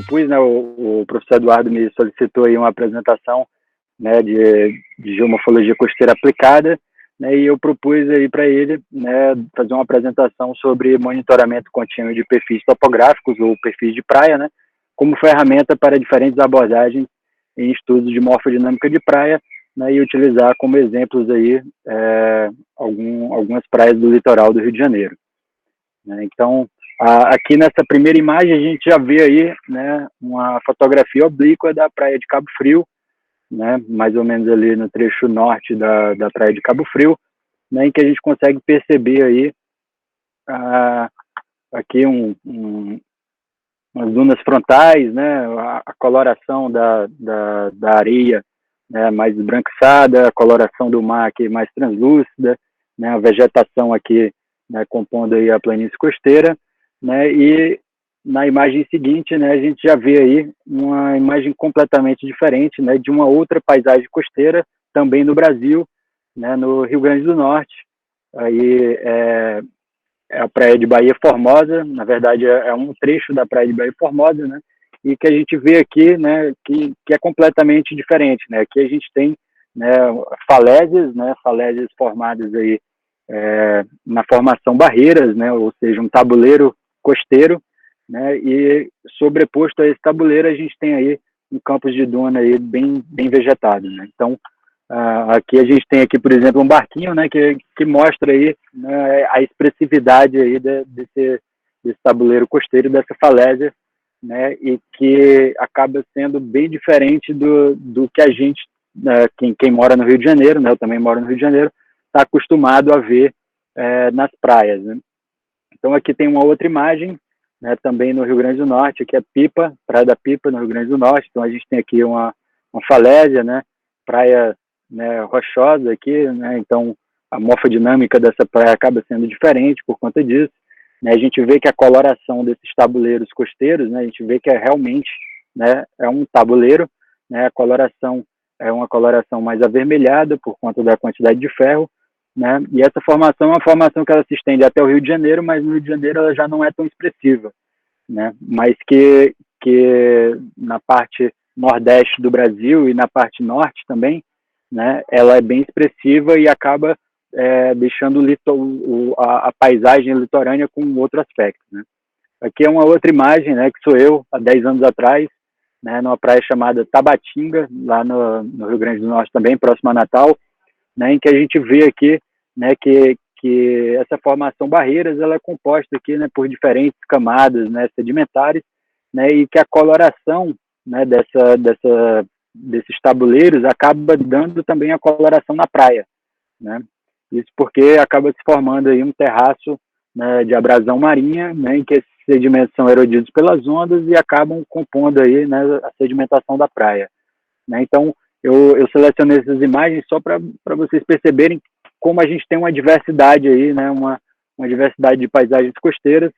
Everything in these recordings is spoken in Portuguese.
propus, né, o professor Eduardo me solicitou aí uma apresentação, né, de geomorfologia costeira aplicada, né, e eu propus aí para ele, né, fazer uma apresentação sobre monitoramento contínuo de perfis topográficos ou perfis de praia, né, como ferramenta para diferentes abordagens em estudos de morfodinâmica de praia, né, e utilizar como exemplos aí algumas praias do litoral do Rio de Janeiro, né. Então, aqui nessa primeira imagem a gente já vê aí, né, uma fotografia oblíqua da praia de Cabo Frio, né, mais ou menos ali no trecho norte da praia de Cabo Frio, né, em que a gente consegue perceber aí aqui umas dunas frontais, né, a coloração da areia, né, mais esbranquiçada, a coloração do mar aqui mais translúcida, né, a vegetação aqui, né, compondo aí a planície costeira, né, e na imagem seguinte, né, a gente já vê aí uma imagem completamente diferente, né, de uma outra paisagem costeira, também no Brasil, né, no Rio Grande do Norte. Aí é a praia de Baía Formosa, na verdade é um trecho da praia de Baía Formosa, né, e que a gente vê aqui, né, que é completamente diferente, né. Aqui a gente tem, né, falésias formadas aí na formação barreiras, né, ou seja, um tabuleiro costeiro, né, e sobreposto a esse tabuleiro a gente tem aí um campus de duna aí bem vegetado, né. Então, aqui a gente tem aqui, por exemplo, um barquinho, né, que mostra aí, né, a expressividade aí desse tabuleiro costeiro, dessa falésia, né, e que acaba sendo bem diferente do que a gente, quem mora no Rio de Janeiro, né, eu também moro no Rio de Janeiro, está acostumado a ver nas praias, né. Então aqui tem uma outra imagem, né, também no Rio Grande do Norte, aqui é Pipa, Praia da Pipa, no Rio Grande do Norte. Então a gente tem aqui uma falésia, né, praia, né, rochosa aqui, né, então a morfodinâmica dessa praia acaba sendo diferente por conta disso, né. A gente vê que a coloração desses tabuleiros costeiros, né, a gente vê que é realmente, né, é um tabuleiro, né, a coloração é uma coloração mais avermelhada por conta da quantidade de ferro, né, e essa formação é uma formação que ela se estende até o Rio de Janeiro, mas no Rio de Janeiro ela já não é tão expressiva, né, mas que na parte nordeste do Brasil e na parte norte também, né, ela é bem expressiva e acaba deixando a paisagem litorânea com outro aspecto, né. Aqui é uma outra imagem, né, que sou eu, há 10 anos atrás, né, numa praia chamada Tabatinga, lá no Rio Grande do Norte também, próximo a Natal, né, em que a gente vê aqui, né, que essa formação barreiras ela é composta aqui, né, por diferentes camadas, né, sedimentares, né, e que a coloração, né, desses tabuleiros acaba dando também a coloração na praia, né. Isso porque acaba se formando aí um terraço, né, de abrasão marinha, né, em que esses sedimentos são erodidos pelas ondas e acabam compondo aí, né, a sedimentação da praia, né. Então eu selecionei essas imagens só para vocês perceberem como a gente tem uma diversidade aí, né, uma diversidade de paisagens costeiras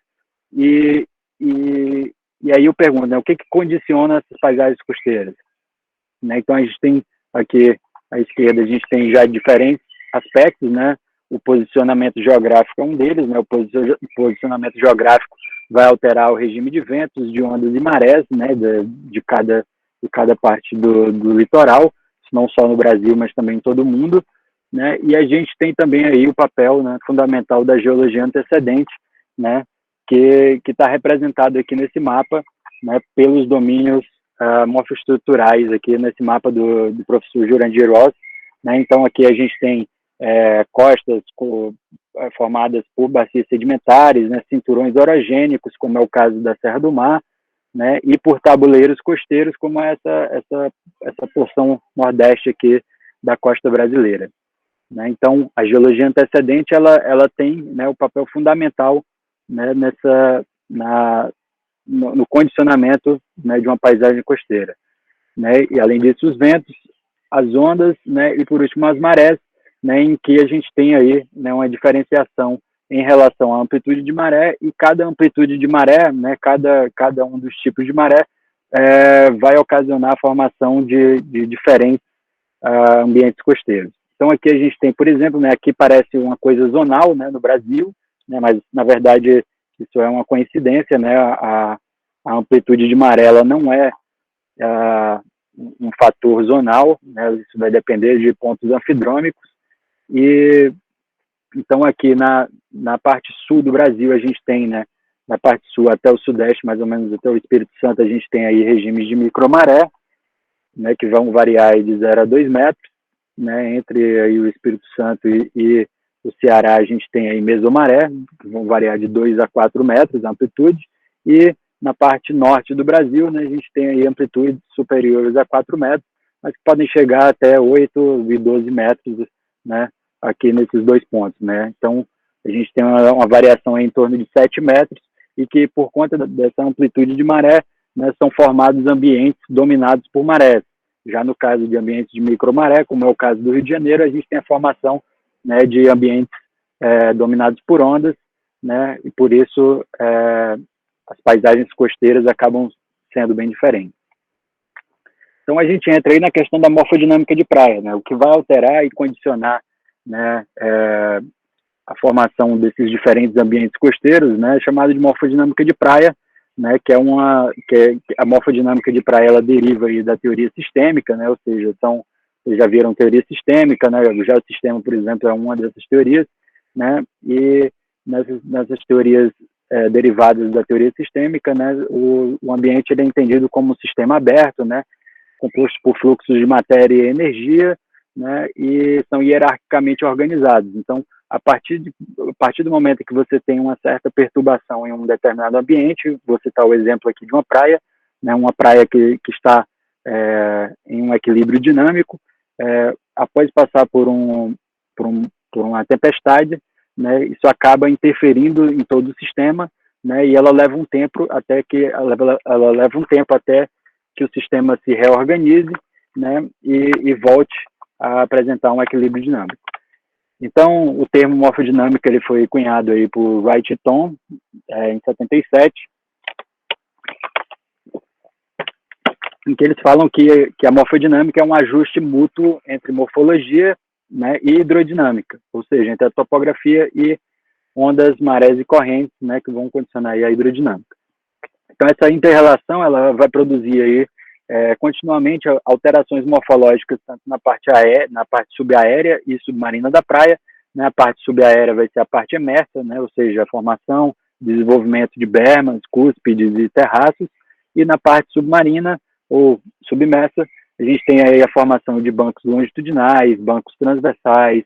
e, e, e aí eu pergunto, né, o que condiciona essas paisagens costeiras, né? Então a gente tem aqui à esquerda, a gente tem já diferentes aspectos, né? O posicionamento geográfico é um deles, né? O posicionamento geográfico vai alterar o regime de ventos, de ondas e marés, né? De cada parte do litoral, não só no Brasil, mas também em todo o mundo, né? E a gente tem também aí o papel, né, fundamental da geologia antecedente, né? Que está representado aqui nesse mapa, né? Pelos domínios morfoestruturais aqui nesse mapa do professor Jurandir Ross, né? Então aqui a gente tem costas formadas por bacias sedimentares, né? Cinturões orogênicos, como é o caso da Serra do Mar, né? E por tabuleiros costeiros, como essa porção nordeste aqui da costa brasileira, né? Então a geologia antecedente ela tem, né, o papel fundamental, né, no condicionamento, né, de uma paisagem costeira, né? E além disso os ventos, as ondas, né, e por último as marés, né, em que a gente tem aí, né, uma diferenciação em relação à amplitude de maré, e cada amplitude de maré, né, cada um dos tipos de maré vai ocasionar a formação de diferentes ambientes costeiros. Então aqui a gente tem, por exemplo, né, aqui parece uma coisa zonal, né, no Brasil, né, mas na verdade isso é uma coincidência, né, a amplitude de maré ela não é um fator zonal, né? Isso vai depender de pontos anfidrômicos. E então aqui na parte sul do Brasil a gente tem, né, na parte sul até o sudeste, mais ou menos até o Espírito Santo, a gente tem aí regimes de micromaré, né, que vão variar aí de 0 a 2 metros, né, entre aí o Espírito Santo e o Ceará a gente tem aí mesomaré, que vão variar de 2 a 4 metros a amplitude, e na parte norte do Brasil, né, a gente tem aí amplitudes superiores a 4 metros, mas que podem chegar até 8 e 12 metros, né, aqui nesses dois pontos, né. Então, a gente tem uma variação em torno de 7 metros, e que por conta dessa amplitude de maré, né, são formados ambientes dominados por marés. Já no caso de ambientes de micromaré, como é o caso do Rio de Janeiro, a gente tem a formação, né, de ambientes dominados por ondas, né, e por isso as paisagens costeiras acabam sendo bem diferentes. Então a gente entra aí na questão da morfodinâmica de praia, né, o que vai alterar e condicionar, né, a formação desses diferentes ambientes costeiros, né, é chamado de morfodinâmica de praia, né, que a morfodinâmica de praia ela deriva aí da teoria sistêmica, né, ou seja, vocês já viram teoria sistêmica, né, o geossistema, por exemplo, é uma dessas teorias, né, e nessas teorias derivadas da teoria sistêmica, né, o ambiente ele é entendido como um sistema aberto, né, composto por fluxos de matéria e energia, né, e são hierarquicamente organizados. Então, a partir do momento que você tem uma certa perturbação em um determinado ambiente, vou citar o exemplo aqui de uma praia, né, uma praia que está em um equilíbrio dinâmico, após passar por uma tempestade, né, isso acaba interferindo em todo o sistema, né, e ela leva um tempo até que o sistema se reorganize, né, e volte a apresentar um equilíbrio dinâmico. Então, o termo morfodinâmica ele foi cunhado aí por Wright e Thom em 77, em que eles falam que a morfodinâmica é um ajuste mútuo entre morfologia, né, e hidrodinâmica, ou seja, entre a topografia e ondas, marés e correntes, né, que vão condicionar aí a hidrodinâmica. Então, essa inter-relação ela vai produzir aí continuamente alterações morfológicas tanto na parte subaérea e submarina da praia, né? A parte subaérea vai ser a parte emersa, né? Ou seja, a formação, desenvolvimento de bermas, cúspides e terraços, e na parte submarina ou submersa a gente tem aí a formação de bancos longitudinais, bancos transversais,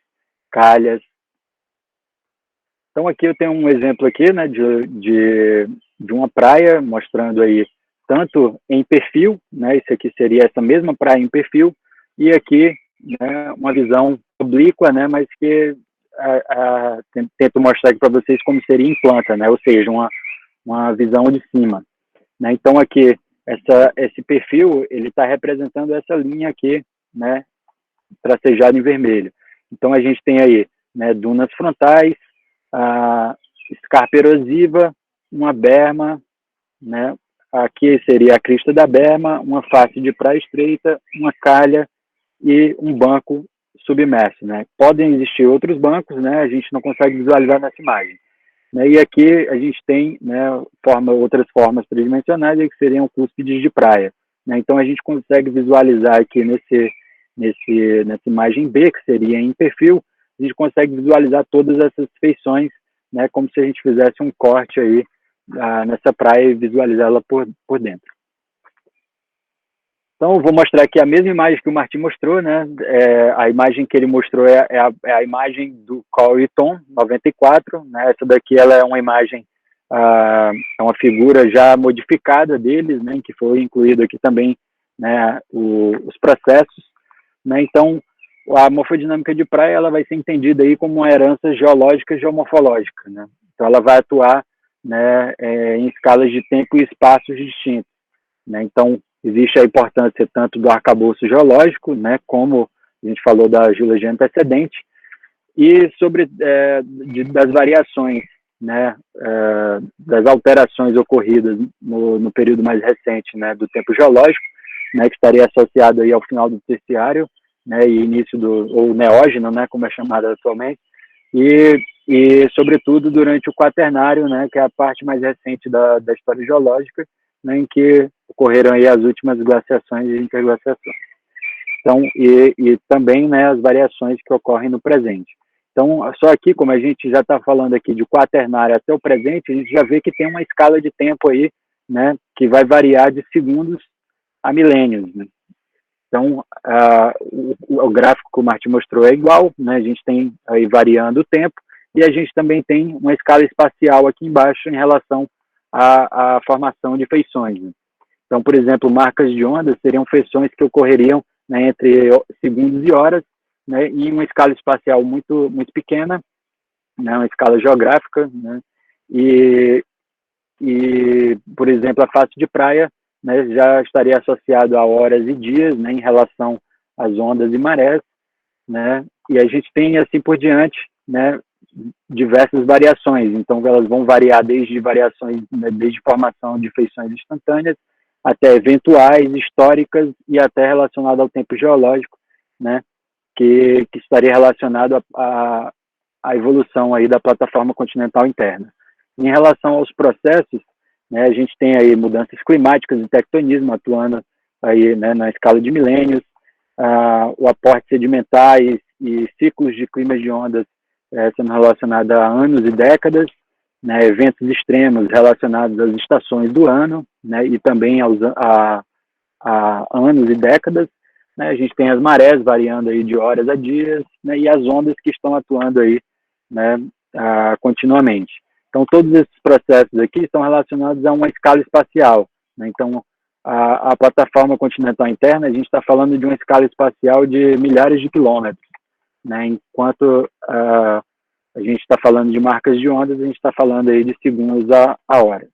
calhas. Então aqui eu tenho um exemplo aqui, né, de uma praia mostrando aí tanto em perfil, né, isso aqui seria essa mesma praia em perfil, e aqui, né, uma visão oblíqua, né, mas que tento mostrar aqui para vocês como seria em planta, né, ou seja, uma visão de cima, né. Então aqui, esse perfil, ele está representando essa linha aqui, né, tracejada em vermelho. Então a gente tem aí, né, dunas frontais, a escarpa erosiva, uma berma, né, aqui seria a crista da berma, uma face de praia estreita, uma calha e um banco submerso, né? Podem existir outros bancos, né? A gente não consegue visualizar nessa imagem, né? E aqui a gente tem, né, outras formas tridimensionais que seriam cúspides de praia, né? Então a gente consegue visualizar aqui nessa imagem B, que seria em perfil, a gente consegue visualizar todas essas feições, né? Como se a gente fizesse um corte aí nessa praia e visualizá-la por dentro. Então, eu vou mostrar aqui a mesma imagem que o Martim mostrou, né? A imagem que ele mostrou é a imagem do Corey Thom, 94, né? Essa daqui ela é uma imagem, é uma figura já modificada deles, né? Que foi incluído aqui também, né, os processos, né? Então, a morfodinâmica de praia ela vai ser entendida aí como uma herança geológica e geomorfológica, né? Então, ela vai atuar, né, em escalas de tempo e espaços distintos, né? Então, existe a importância tanto do arcabouço geológico, né, como a gente falou da geologia antecedente, e sobre das variações, né, das alterações ocorridas no período mais recente, né, do tempo geológico, né, que estaria associado aí ao final do terciário, né, e início ou neógeno, né, como é chamado atualmente, e sobretudo durante o quaternário, né, que é a parte mais recente da história geológica, né, em que ocorreram aí as últimas glaciações e interglaciações. Então, e também, né, as variações que ocorrem no presente. Então, só aqui, como a gente já está falando aqui de quaternário até o presente, a gente já vê que tem uma escala de tempo aí, né, que vai variar de segundos a milênios, né? Então, o gráfico que o Martin mostrou é igual, né? A gente tem aí variando o tempo, e a gente também tem uma escala espacial aqui embaixo em relação à formação de feições, né? Então, por exemplo, marcas de ondas seriam feições que ocorreriam, né, entre segundos e horas, né, em uma escala espacial muito, muito pequena, né, uma escala geográfica, né, por exemplo, a face de praia, né, já estaria associado a horas e dias, né, em relação às ondas e marés, né, e a gente tem assim por diante, né, diversas variações. Então, elas vão variar desde variações, né, desde formação de feições instantâneas até eventuais, históricas e até relacionado ao tempo geológico, né, que estaria relacionado à evolução aí da plataforma continental interna. Em relação aos processos, né, a gente tem aí mudanças climáticas e tectonismo atuando aí, né, na escala de milênios, o aporte sedimentar e ciclos de climas de ondas sendo relacionados a anos e décadas, né, eventos extremos relacionados às estações do ano, né, e também a anos e décadas, né, a gente tem as marés variando aí de horas a dias, né, e as ondas que estão atuando aí, né, continuamente. Então, todos esses processos aqui estão relacionados a uma escala espacial, né? Então, a plataforma continental interna, a gente está falando de uma escala espacial de milhares de quilômetros, né? Enquanto a gente está falando de marcas de ondas, a gente está falando aí de segundos a horas,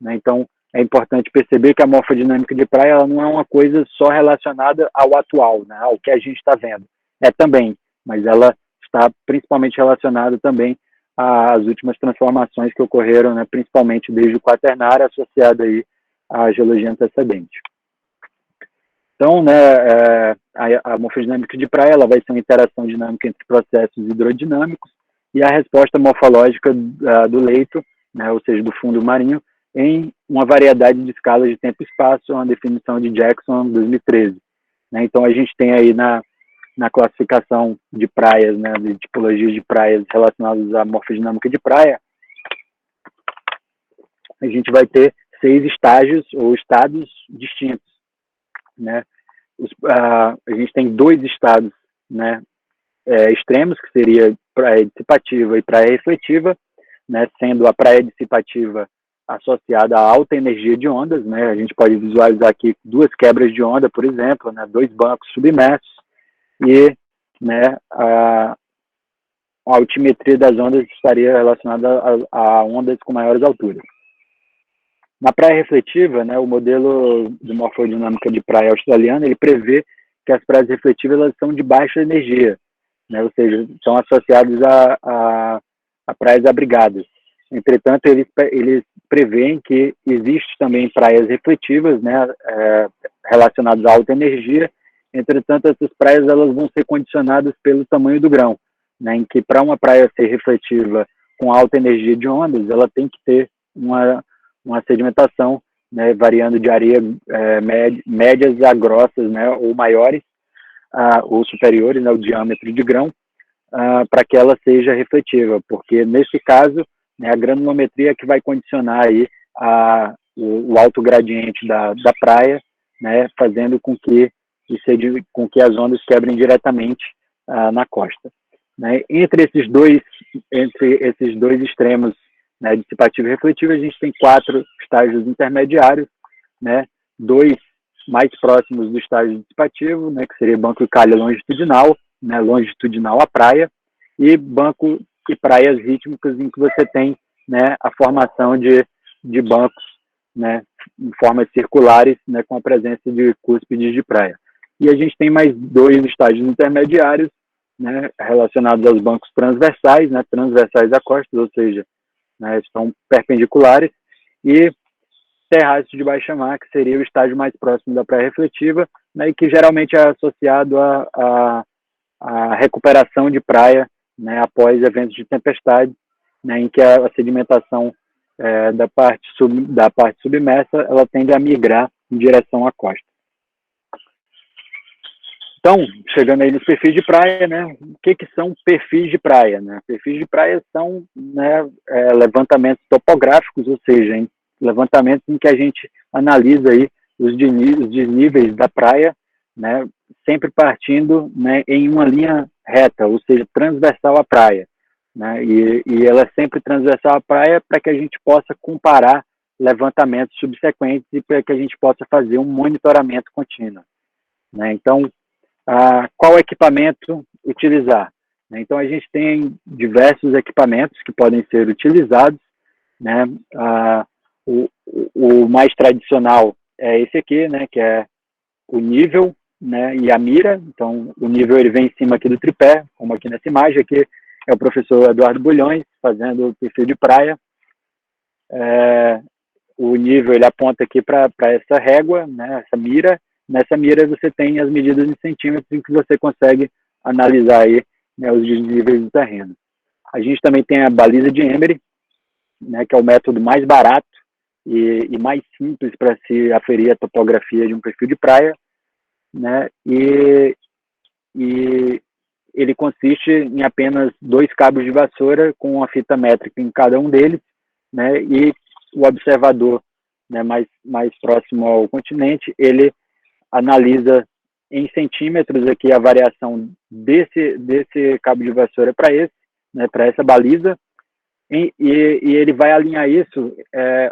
né? Então, é importante perceber que a morfodinâmica de praia ela não é uma coisa só relacionada ao atual, né, ao que a gente está vendo. É também, mas ela está principalmente relacionada também às últimas transformações que ocorreram, né, principalmente desde o quaternário, associado aí à geologia antecedente. Então, né, a morfodinâmica de praia ela vai ser uma interação dinâmica entre processos hidrodinâmicos e a resposta morfológica do leito, né, ou seja, do fundo marinho, em uma variedade de escalas de tempo e espaço, uma definição de Jackson, 2013. Né? Então, a gente tem aí na classificação de praias, né, de tipologias de praias relacionadas à morfodinâmica de praia, a gente vai ter 6 estágios ou estados distintos. Né? A gente tem 2 estados, né, extremos, que seria praia dissipativa e praia refletiva, né, sendo a praia dissipativa associada a alta energia de ondas, né? A gente pode visualizar aqui 2 quebras de onda, por exemplo, né? 2 bancos submersos e, né, a altimetria das ondas estaria relacionada a ondas com maiores alturas. Na praia refletiva, né, o modelo de morfodinâmica de praia australiana, ele prevê que as praias refletivas elas são de baixa energia, né? Ou seja, são associadas a praias abrigadas. Entretanto, eles preveem que existe também praias refletivas, né, relacionadas a alta energia. Entretanto, essas praias elas vão ser condicionadas pelo tamanho do grão, né, em que para uma praia ser refletiva com alta energia de ondas, ela tem que ter uma sedimentação, né, variando de areia médias a grossas, né, ou maiores, ou superiores, né, o diâmetro de grão, para que ela seja refletiva, porque nesse caso, né, a granulometria é que vai condicionar aí o alto gradiente da praia, né, fazendo com que as ondas quebrem diretamente na costa. Né? Entre esses dois extremos, né, dissipativo e refletivo, a gente tem 4 estágios intermediários, né, 2 mais próximos do estágio dissipativo, né, que seria banco e calha longitudinal, né, longitudinal à praia, e banco e praias rítmicas, em que você tem, né, a formação de bancos, né, em formas circulares, né, com a presença de cúspides de praia. E a gente tem mais 2 estágios intermediários, né, relacionados aos bancos transversais, né, transversais à costa, ou seja, né, são perpendiculares, e terráceos de baixa mar, que seria o estágio mais próximo da praia refletiva, né, e que geralmente é associado à recuperação de praia, né, após eventos de tempestade, né, em que a sedimentação da parte submersa, ela tende a migrar em direção à costa. Então, chegando aí nos perfis de praia, né? O que são perfis de praia, né? Perfis de praia são, né, levantamentos topográficos, ou seja, levantamentos em que a gente analisa aí os desníveis da praia, né? Sempre partindo, né, em uma linha reta, ou seja, transversal à praia, né? E ela é sempre transversal à praia para que a gente possa comparar levantamentos subsequentes e para que a gente possa fazer um monitoramento contínuo, né? Então, qual equipamento utilizar? Então, a gente tem diversos equipamentos que podem ser utilizados, né? O mais tradicional é esse aqui, né? Que é o nível, né? E a mira. Então, o nível ele vem em cima aqui do tripé, como aqui nessa imagem. Aqui é o professor Eduardo Bulhões fazendo o perfil de praia. O nível ele aponta aqui para essa régua, né? Essa mira. Nessa mira você tem as medidas em centímetros em que você consegue analisar aí, né, os desníveis do terreno. A gente também tem a baliza de Emery, né, que é o método mais barato e mais simples para se aferir a topografia de um perfil de praia, né, e ele consiste em apenas 2 cabos de vassoura com uma fita métrica em cada um deles, né, e o observador, né, mais próximo ao continente, ele analisa em centímetros aqui a variação desse cabo de vassoura para esse, né, para essa baliza, e ele vai alinhar isso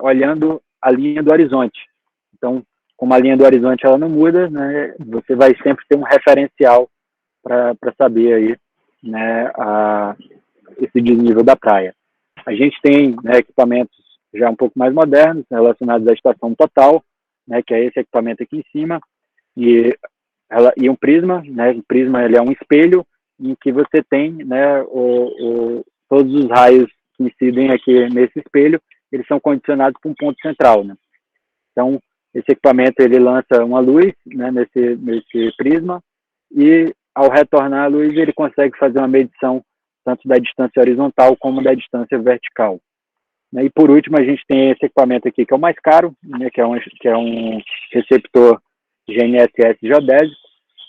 olhando a linha do horizonte. Então, como a linha do horizonte ela não muda, né, você vai sempre ter um referencial para saber aí, né, esse desnível da praia. A gente tem, né, equipamentos já um pouco mais modernos, né, relacionados à estação total, né, que é esse equipamento aqui em cima, e um prisma, né? O prisma ele é um espelho em que você tem, né, todos os raios que incidem aqui nesse espelho, eles são condicionados para um ponto central, né? Então, esse equipamento ele lança uma luz, né, nesse prisma, e ao retornar a luz ele consegue fazer uma medição tanto da distância horizontal como da distância vertical. E por último a gente tem esse equipamento aqui que é o mais caro, né, que é um receptor GNSS geodésico,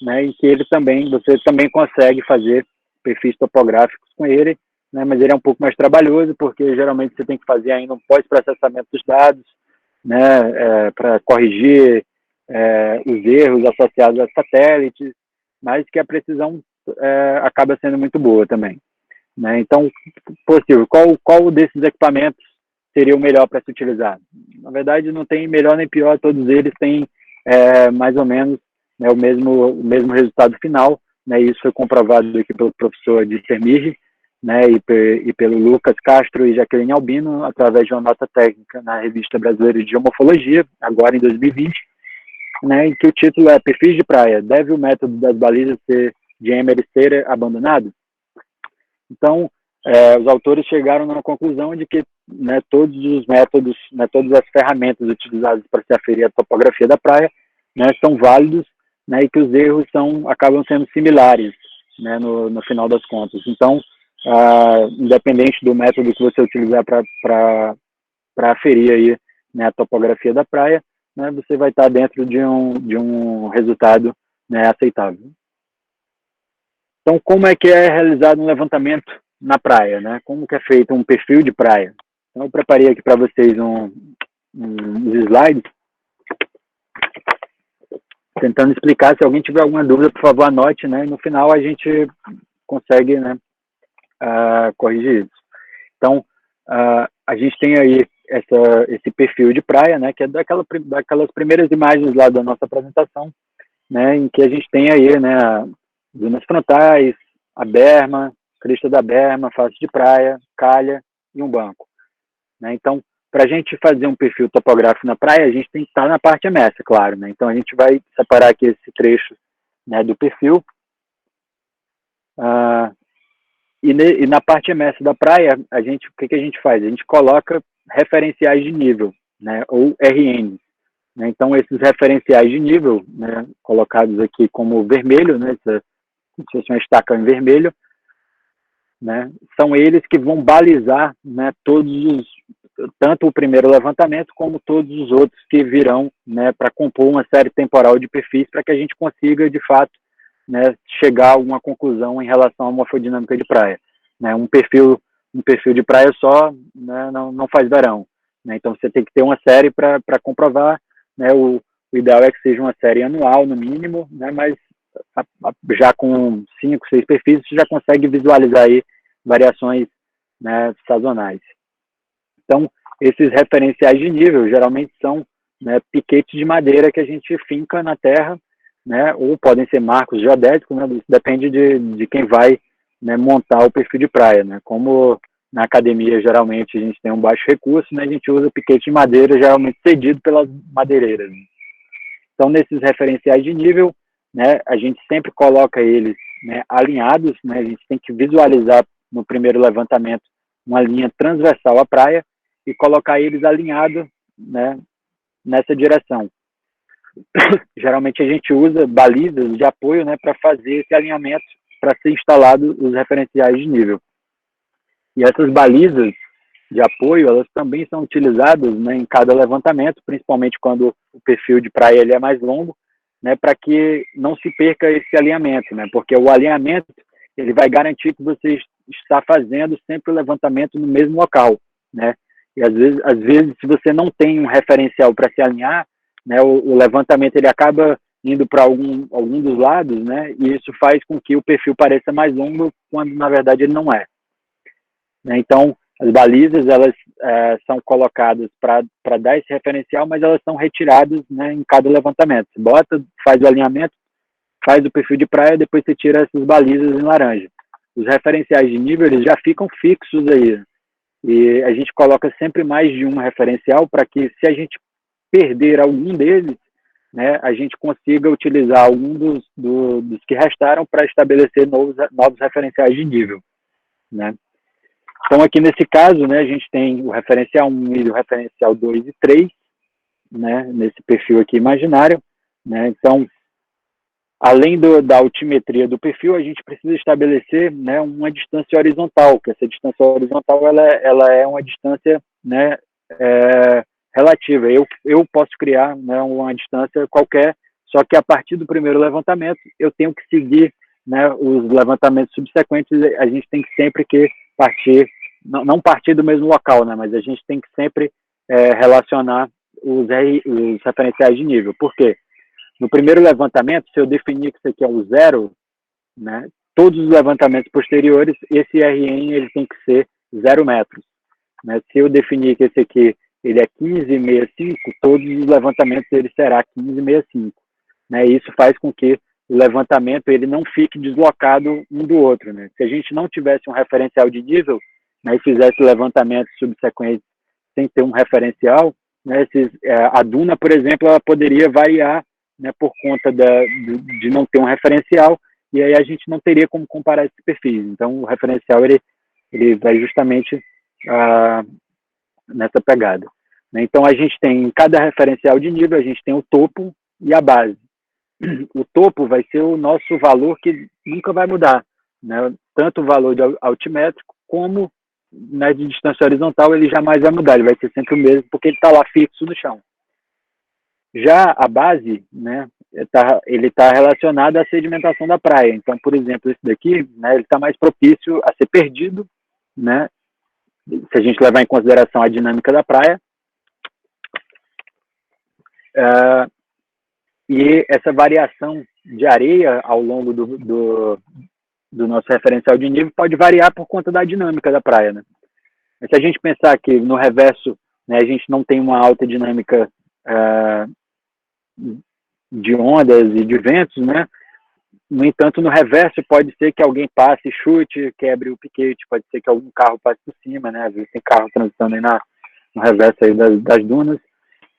né, em que você também consegue fazer perfis topográficos com ele, né, mas ele é um pouco mais trabalhoso, porque geralmente você tem que fazer ainda um pós-processamento dos dados, né, para corrigir os erros associados a satélites, mas que a precisão acaba sendo muito boa também, né. Então, possível, qual desses equipamentos seria o melhor para se utilizar? Na verdade, não tem melhor nem pior, todos eles têm mais ou menos, né, o mesmo resultado final, né, isso foi comprovado aqui pelo professor de Semige, né, e pelo Lucas Castro e Jaqueline Albino, através de uma nota técnica na Revista Brasileira de Geomorfologia, agora em 2020, né, em que o título é Perfis de Praia, deve o método das balizas de Emery ser abandonado? Então, os autores chegaram na conclusão de que, né, todos os métodos, né, todas as ferramentas utilizadas para se aferir a topografia da praia, né, são válidos, né, e que os erros acabam sendo similares, né, no final das contas. Então, independente do método que você utilizar para aferir aí, né, a topografia da praia, né, você vai estar dentro de um resultado, né, aceitável. Então, como é que é realizado um levantamento na praia, né? Como que é feito um perfil de praia? Então, eu preparei aqui para vocês uns slides, tentando explicar. Se alguém tiver alguma dúvida, por favor, anote, né? E no final a gente consegue, né, corrigir isso. Então, a gente tem aí esse perfil de praia, né? Que é daquelas primeiras imagens lá da nossa apresentação, né? Em que a gente tem aí, né, dunas frontais, a berma, crista da berma, face de praia, calha e um banco, né? Então, para a gente fazer um perfil topográfico na praia, a gente tem que estar na parte emersa, claro, né? Então, a gente vai separar aqui esse trecho, né, do perfil. E na parte emersa da praia, o que a gente faz? A gente coloca referenciais de nível, né, ou RN. Né? Então, esses referenciais de nível, né, colocados aqui como vermelho, né, se fosse uma estaca em vermelho, né, são eles que vão balizar, né, todos tanto o primeiro levantamento como todos os outros que virão, né, para compor uma série temporal de perfis para que a gente consiga, de fato, né, chegar a alguma conclusão em relação à morfodinâmica de praia. Né? Um perfil de praia só, né, não faz verão. Né? Então você tem que ter uma série para comprovar. Né? O ideal é que seja uma série anual, no mínimo, né? Mas já com 5, 6 perfis, você já consegue visualizar aí variações, né, sazonais. Então, esses referenciais de nível geralmente são, né, piquetes de madeira que a gente finca na terra, né, ou podem ser marcos geodésicos, né, depende de quem vai, né, montar o perfil de praia. Né. Como na academia geralmente a gente tem um baixo recurso, né, a gente usa piquete de madeira geralmente cedido pelas madeireiras. Né. Então, nesses referenciais de nível, né, a gente sempre coloca eles, né, alinhados, né, a gente tem que visualizar no primeiro levantamento uma linha transversal à praia e colocar eles alinhados, né, nessa direção. Geralmente a gente usa balizas de apoio, né, para fazer esse alinhamento, para ser instalado os referenciais de nível. E essas balizas de apoio, elas também são utilizadas, né, em cada levantamento, principalmente quando o perfil de praia ele é mais longo, né, para que não se perca esse alinhamento, né, porque o alinhamento ele vai garantir que você está fazendo sempre o levantamento no mesmo local, né, e às vezes se você não tem um referencial para se alinhar, né, o levantamento ele acaba indo para algum dos lados, né, e isso faz com que o perfil pareça mais longo quando na verdade ele não é. Né, então, as balizas elas são colocadas para dar esse referencial, mas elas são retiradas, né, em cada levantamento. Você bota, faz o alinhamento, faz o perfil de praia, depois você tira essas balizas em laranja. Os referenciais de nível eles já ficam fixos aí. E a gente coloca sempre mais de um referencial para que, se a gente perder algum deles, né, a gente consiga utilizar algum dos que restaram para estabelecer novos referenciais de nível. Né. Então, aqui nesse caso, né, a gente tem o referencial 1 e o referencial 2 e 3, né, nesse perfil aqui imaginário. Né. Então, além da altimetria do perfil, a gente precisa estabelecer, né, uma distância horizontal, que essa distância horizontal ela é uma distância, né, relativa. Eu posso criar, né, uma distância qualquer, só que a partir do primeiro levantamento eu tenho que seguir, né, os levantamentos subsequentes. A gente tem que sempre que partir, não partir do mesmo local, né, mas a gente tem que sempre relacionar os referenciais de nível. Por quê? No primeiro levantamento, se eu definir que isso aqui é o 0, né, todos os levantamentos posteriores, esse RN ele tem que ser 0 metros. Né? Se eu definir que esse aqui ele é 15,65, todos os levantamentos ele será 15,65. Né? Isso faz com que o levantamento ele não fique deslocado um do outro. Né? Se a gente não tivesse um referencial de nível, né, e fizesse levantamentos subsequentes sem ter um referencial, né, a duna, por exemplo, ela poderia variar, né, por conta de não ter um referencial, e aí a gente não teria como comparar esses perfis. Então, o referencial ele vai justamente nessa pegada. Né? Então, a gente tem, em cada referencial de nível, a gente tem o topo e a base. O topo vai ser o nosso valor que nunca vai mudar. Né? Tanto o valor de altimétrico como, né, de distância horizontal, ele jamais vai mudar, ele vai ser sempre o mesmo, porque ele está lá fixo no chão. Já a base, né, ele está relacionado à sedimentação da praia. Então, por exemplo, esse daqui, né, ele está mais propício a ser perdido, né, se a gente levar em consideração a dinâmica da praia. E essa variação de areia ao longo do nosso referencial de nível pode variar por conta da dinâmica da praia. Né? Mas se a gente pensar que no reverso, né, a gente não tem uma alta dinâmica de ondas e de ventos, né? No entanto, no reverso pode ser que alguém passe, chute, quebre o piquete, pode ser que algum carro passe por cima, né? Às vezes tem carro transitando aí no reverso aí das dunas.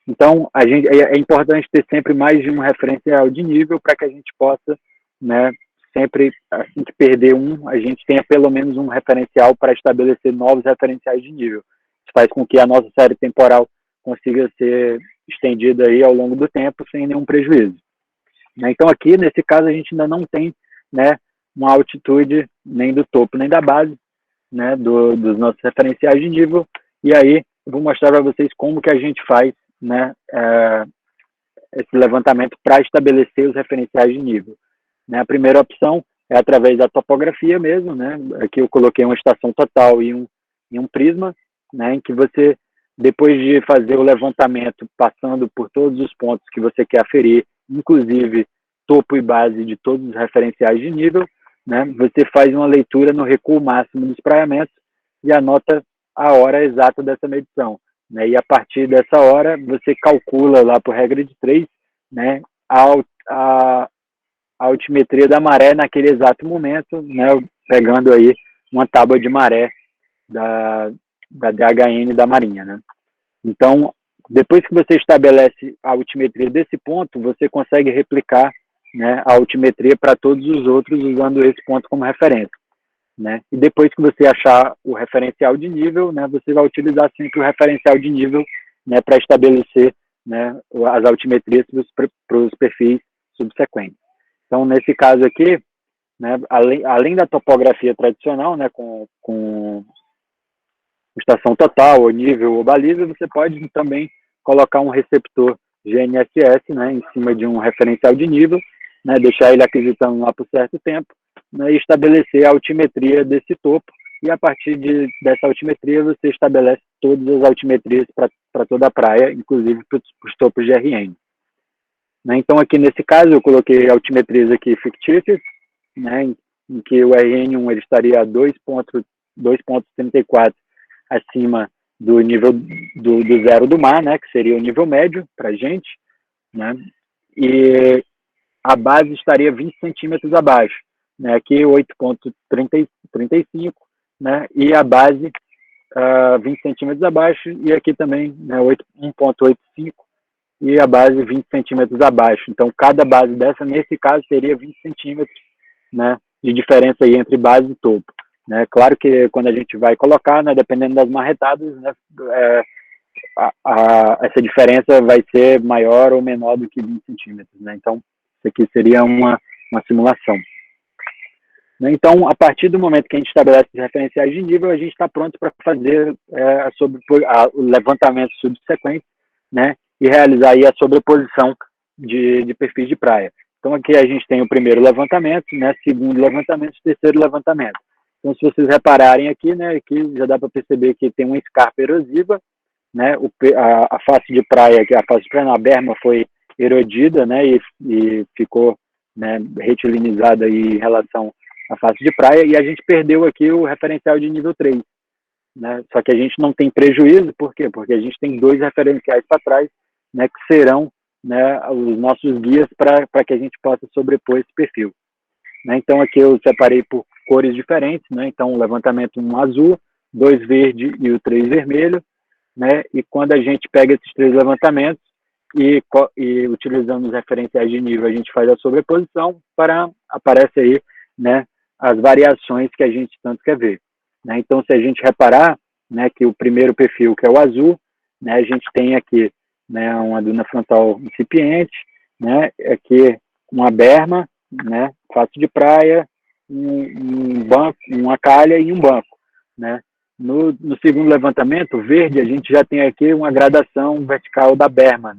Então, é importante ter sempre mais de um referencial de nível para que a gente possa, né, sempre, assim que perder um, a gente tenha pelo menos um referencial para estabelecer novos referenciais de nível. Isso faz com que a nossa série temporal consiga ser estendida aí ao longo do tempo sem nenhum prejuízo. Então, aqui, nesse caso, a gente ainda não tem, né, uma altitude nem do topo nem da base, né, dos nossos referenciais de nível, e aí eu vou mostrar para vocês como que a gente faz, né, esse levantamento para estabelecer os referenciais de nível. Né, a primeira opção é através da topografia mesmo, né? Aqui eu coloquei uma estação total e um prisma, né? Em que você, depois de fazer o levantamento, passando por todos os pontos que você quer aferir, inclusive topo e base de todos os referenciais de nível, né? Você faz uma leitura no recuo máximo dos praiamentos e anota a hora exata dessa medição, né? E a partir dessa hora, você calcula lá por regra de 3, né? A altimetria da maré naquele exato momento, né, pegando aí uma tábua de maré da DHN da Marinha, né. Então, depois que você estabelece a altimetria desse ponto, você consegue replicar, né, a altimetria para todos os outros usando esse ponto como referência, né. E depois que você achar o referencial de nível, né, você vai utilizar sempre o referencial de nível, né, para estabelecer, né, as altimetrias para os perfis subsequentes. Então, nesse caso aqui, né, além da topografia tradicional, né, com estação total, ou nível, ou baliza, você pode também colocar um receptor GNSS, né, em cima de um referencial de nível, né, deixar ele aquisitando lá por certo tempo, né, e estabelecer a altimetria desse topo, e a partir dessa altimetria você estabelece todas as altimetrias para toda a praia, inclusive para os topos de RN. Né, então, aqui nesse caso, eu coloquei altimetrias aqui fictícias, né, em que o RN1 ele estaria a 2,34 acima do nível do zero do mar, né, que seria o nível médio para a gente, né, e a base estaria 20 centímetros abaixo, né, aqui 8,35, né, e a base 20 centímetros abaixo, e aqui também, né, 1,85, e a base 20 centímetros abaixo. Então, cada base dessa, nesse caso, seria 20 centímetros, né, de diferença aí entre base e topo. Né? Claro que quando a gente vai colocar, né, dependendo das marretadas, né, essa diferença vai ser maior ou menor do que 20 centímetros. Né? Então, isso aqui seria uma simulação. Né? Então, a partir do momento que a gente estabelece os referenciais de nível, a gente está pronto para fazer o levantamento subsequente, né, e realizar aí a sobreposição de perfis de praia. Então, aqui a gente tem o primeiro levantamento, né, segundo levantamento, terceiro levantamento. Então, se vocês repararem aqui, né, aqui já dá para perceber que tem uma escarpa erosiva, né, a face de praia, que a face de praia na berma foi erodida, né, e ficou, né, retilinizada aí em relação à face de praia, e a gente perdeu aqui o referencial de nível 3. Né? Só que a gente não tem prejuízo, por quê? Porque a gente tem 2 referenciais para trás, né, que serão, né, os nossos guias para que a gente possa sobrepor esse perfil. Né? Então, aqui eu separei por cores diferentes, né? Então, o levantamento 1 azul, 2 verde e o 3 vermelho, né? E quando a gente pega esses 3 levantamentos e utilizando os referenciais de nível, a gente faz a sobreposição aparece aí, né, as variações que a gente tanto quer ver. Né? Então, se a gente reparar, né, que o primeiro perfil, que é o azul, né, a gente tem aqui, né, uma duna frontal incipiente, né, aqui uma berma, né, face de praia, um banco, uma calha e um banco. Né? No segundo levantamento, verde, a gente já tem aqui uma gradação vertical da berma.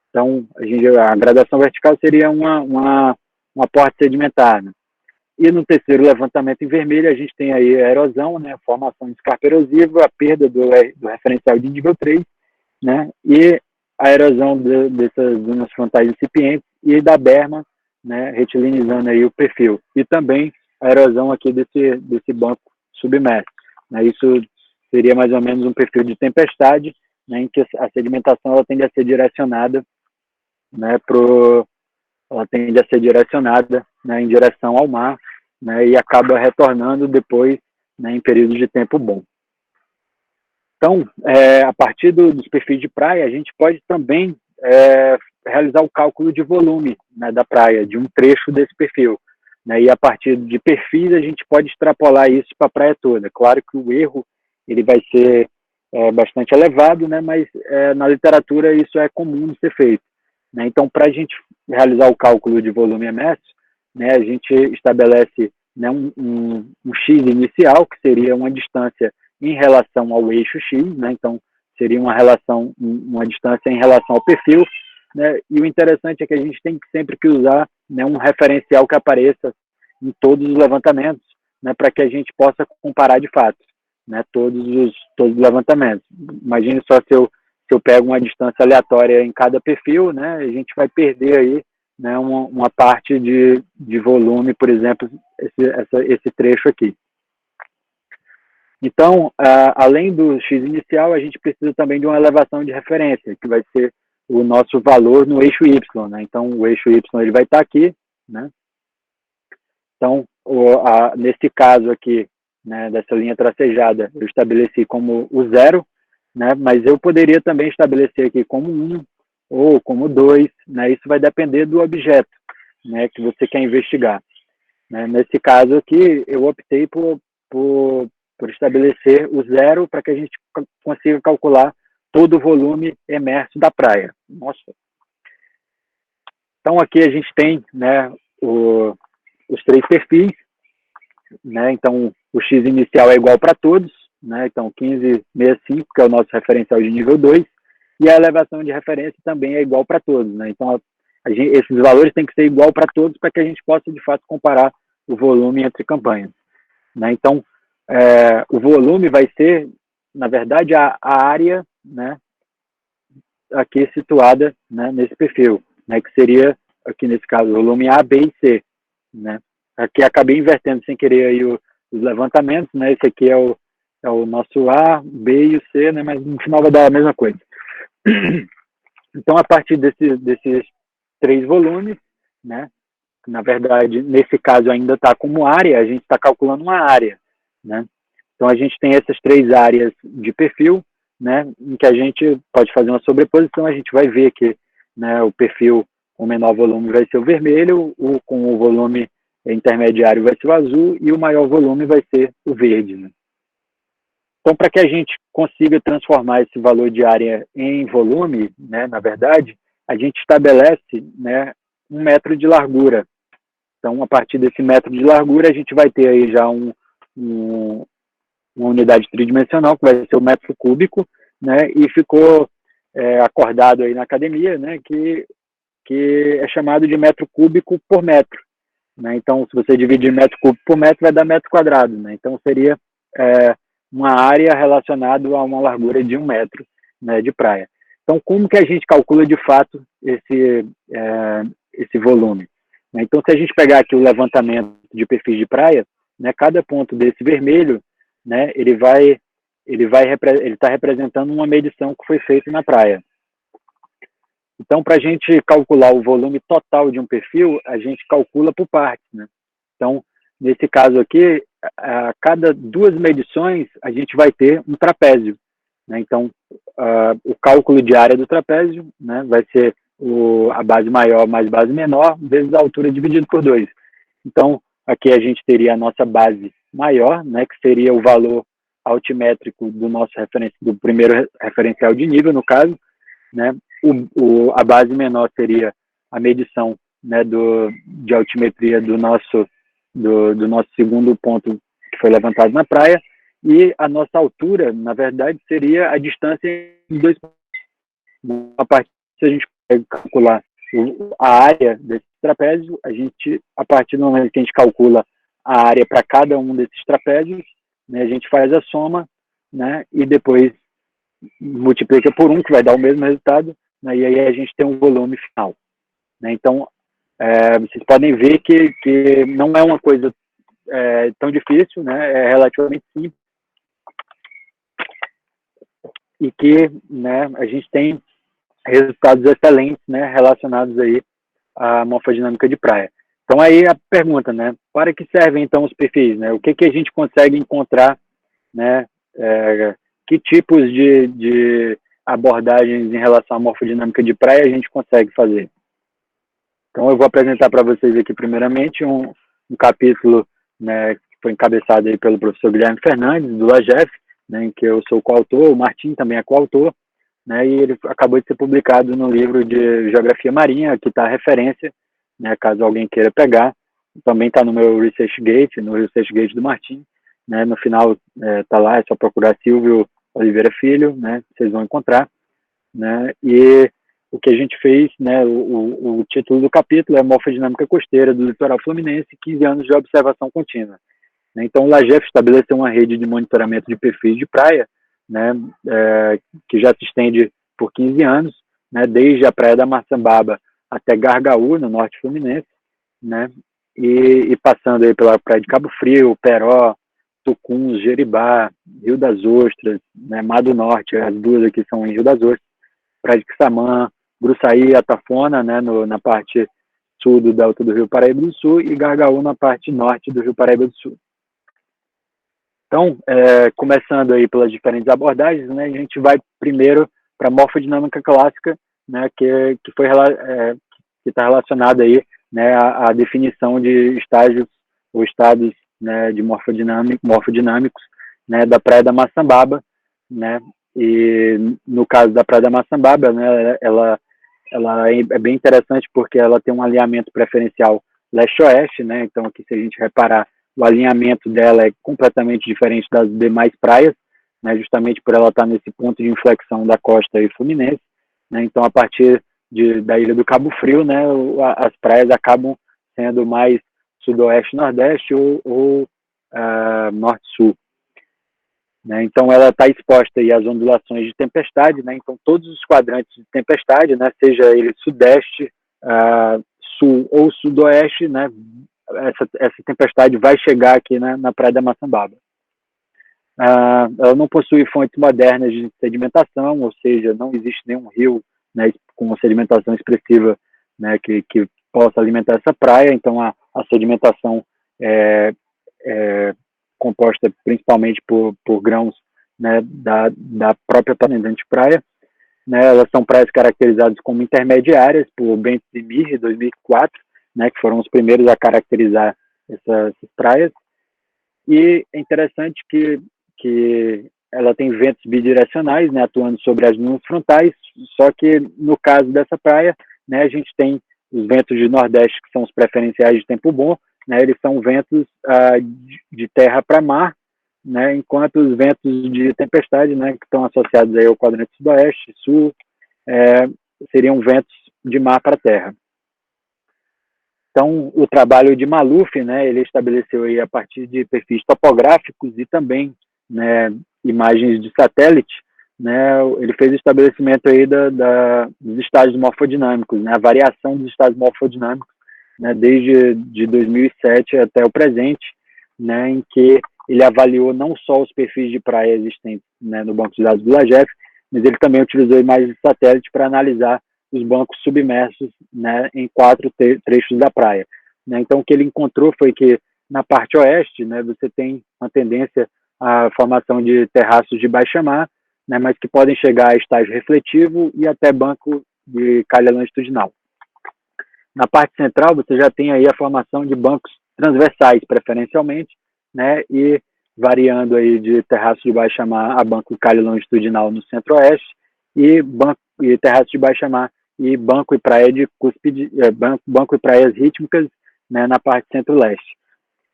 Então, a gradação vertical seria uma porta sedimentar. Né? E no terceiro levantamento em vermelho, a gente tem aí a erosão, né, a formação de escarpa erosiva, a perda do referencial de nível 3, né, e a erosão dessas dunas frontais incipientes e da berma, né, retilinizando aí o perfil. E também a erosão aqui desse banco submerso. Né, isso seria mais ou menos um perfil de tempestade, né, em que a sedimentação ela tende a ser direcionada, né, né, em direção ao mar, né, e acaba retornando depois, né, em períodos de tempo bom. Então, a partir dos perfis de praia, a gente pode também realizar o cálculo de volume, né, da praia, de um trecho desse perfil. Né, e a partir de perfis, a gente pode extrapolar isso para a praia toda. Claro que o erro ele vai ser bastante elevado, né, mas na literatura isso é comum de ser feito. Né? Então, para a gente realizar o cálculo de volume emerso, né, a gente estabelece, né, um X inicial, que seria uma distância em relação ao eixo X. Né? Então, seria uma relação, uma distância em relação ao perfil, né? E o interessante é que a gente tem que sempre que usar, né, um referencial que apareça em todos os levantamentos, né, para que a gente possa comparar de fato, né, todos os levantamentos. Imagine só se eu pego uma distância aleatória em cada perfil, né, a gente vai perder aí, né, uma parte de volume, por exemplo, esse trecho aqui. Então, além do x inicial, a gente precisa também de uma elevação de referência, que vai ser o nosso valor no eixo y, né? Então, o eixo y ele vai estar aqui, né? Então, nesse caso aqui, né, dessa linha tracejada, eu estabeleci como o 0, né? Mas eu poderia também estabelecer aqui como 1 ou como 2, né? Isso vai depender do objeto, né, que você quer investigar, né? Nesse caso aqui, eu optei por estabelecer o 0 para que a gente consiga calcular todo o volume emerso da praia. Nossa. Então, aqui a gente tem, né, os 3 perfis, né? Então, o x inicial é igual para todos, né? Então, 1565, que é o nosso referencial de nível 2, e a elevação de referência também é igual para todos, né? Então, esses valores têm que ser igual para todos para que a gente possa, de fato, comparar o volume entre campanhas, né? Então, o volume vai ser, na verdade, a área, né, aqui situada, né, nesse perfil, né, que seria, aqui nesse caso, o volume A, B e C, né. Aqui acabei invertendo sem querer aí os levantamentos, né, esse aqui é o nosso A, B e o C, né, mas no final vai dar a mesma coisa. Então, a partir desses 3 volumes, né, na verdade, nesse caso ainda está como área, a gente está calculando uma área, né. Então, a gente tem essas 3 áreas de perfil, né, em que a gente pode fazer uma sobreposição, a gente vai ver que, né, o perfil com menor volume vai ser o vermelho, o com o volume intermediário vai ser o azul e o maior volume vai ser o verde, né. Então, para que a gente consiga transformar esse valor de área em volume, né, na verdade, a gente estabelece, né, 1 metro de largura. Então, a partir desse metro de largura, a gente vai ter aí já uma unidade tridimensional, que vai ser o metro cúbico, né, e ficou acordado aí na academia, né, que é chamado de metro cúbico por metro, né. Então, se você dividir metro cúbico por metro, vai dar metro quadrado, né. Então, seria uma área relacionada a uma largura de 1 metro, né, de praia. Então, como que a gente calcula de fato esse volume? Então, se a gente pegar aqui o levantamento de perfis de praia, né, cada ponto desse vermelho, né, ele está representando uma medição que foi feita na praia. Então, para a gente calcular o volume total de um perfil, a gente calcula por partes, né? Então, nesse caso aqui, a cada 2 medições, a gente vai ter um trapézio, né? Então, o cálculo de área do trapézio, né, vai ser a base maior mais base menor, vezes a altura dividido por 2. Então, aqui a gente teria a nossa base maior, né, que seria o valor altimétrico do primeiro referencial de nível, no caso, né. A base menor seria a medição, né, de altimetria do nosso segundo ponto que foi levantado na praia, e a nossa altura, na verdade, seria a distância em 2 pontos. A partir se a gente calcular a área desse trapézio, a partir do momento que a gente calcula a área para cada um desses trapézios, né, a gente faz a soma, né, e depois multiplica por 1, que vai dar o mesmo resultado, né, e aí a gente tem um volume final, né. Então, vocês podem ver que não é uma coisa tão difícil, né, é relativamente simples, e que, né, a gente tem resultados excelentes, né, relacionados aí à morfodinâmica de praia. Então, aí a pergunta, né, para que servem, então, os perfis, né, o que a gente consegue encontrar, né, que tipos de abordagens em relação à morfodinâmica de praia a gente consegue fazer. Então, eu vou apresentar para vocês aqui, primeiramente, um capítulo, né, que foi encabeçado aí pelo professor Guilherme Fernandes, do LAGEF, né, em que eu sou coautor, o Martim também é coautor, né, e ele acabou de ser publicado no livro de Geografia Marinha, que está a referência, né, caso alguém queira pegar. Também está no meu ResearchGate, no ResearchGate do Martim, né, no final está lá, é só procurar Silvio Oliveira Filho, né, vocês vão encontrar, né, e o que a gente fez, né, o título do capítulo é Morfodinâmica Costeira do Litoral Fluminense, 15 anos de observação contínua. Então, o LAGEF estabeleceu uma rede de monitoramento de perfis de praia, né, que já se estende por 15 anos, né, desde a Praia da Maçambaba até Gargaú, no norte fluminense, né, e passando aí pela Praia de Cabo Frio, Peró, Tucuns, Jeribá, Rio das Ostras, né, Mar do Norte, as duas aqui são em Rio das Ostras, Praia de Quissamã, Gruçaí e Atafona, né, na parte sul do delta do Rio Paraíba do Sul, e Gargaú na parte norte do Rio Paraíba do Sul. Então, começando aí pelas diferentes abordagens, né, a gente vai primeiro para a morfodinâmica clássica, né, que está relacionada aí, né, à definição de estágios ou estados, né, de morfodinâmicos, né, da Praia da Maçambaba, né, e no caso da Praia da Maçambaba, né, ela é bem interessante porque ela tem um alinhamento preferencial leste-oeste, né, então aqui se a gente reparar, o alinhamento dela é completamente diferente das demais praias, né, justamente por ela estar nesse ponto de inflexão da costa aí fluminense, né, então a partir da ilha do Cabo Frio, né, as praias acabam sendo mais sudoeste-nordeste ou norte-sul, né, então ela está exposta aí às ondulações de tempestade, né, então todos os quadrantes de tempestade, né, seja ele sudeste, sul ou sudoeste, né, essa tempestade vai chegar aqui na Praia da Maçambaba. Ela não possui fontes modernas de sedimentação, ou seja, não existe nenhum rio, né, com sedimentação expressiva, né, que possa alimentar essa praia, então a sedimentação é composta principalmente por grãos, né, da própria planejante praia. Né, elas são praias caracterizadas como intermediárias por Bentes e Mir, em 2004, né, que foram os primeiros a caracterizar essas praias. E é interessante que ela tem ventos bidirecionais, né, atuando sobre as linhas frontais, só que no caso dessa praia, né, a gente tem os ventos de nordeste, que são os preferenciais de tempo bom, né, eles são ventos de terra para mar, né, enquanto os ventos de tempestade, né, que estão associados aí ao quadrante sudoeste, sul, seriam ventos de mar para terra. Então, o trabalho de Maluf, né, ele estabeleceu aí a partir de perfis topográficos e também, né, imagens de satélite, né, ele fez o estabelecimento aí dos estágios morfodinâmicos, né, a variação dos estágios morfodinâmicos, né, desde de 2007 até o presente, né, em que ele avaliou não só os perfis de praia existentes, né, no banco de dados do LAGEF, mas ele também utilizou imagens de satélite para analisar os bancos submersos, né, em 4 trechos da praia. Né? Então, o que ele encontrou foi que na parte oeste, né, você tem uma tendência à formação de terraços de baixa-mar, né, mas que podem chegar a estágio refletivo e até banco de calha longitudinal. Na parte central, você já tem aí a formação de bancos transversais, preferencialmente, né, e variando aí de terraço de baixa-mar a banco calha longitudinal no centro-oeste e terraço de baixa-mar e banco e praia de cúspide, banco e praias rítmicas, né, na parte centro-leste.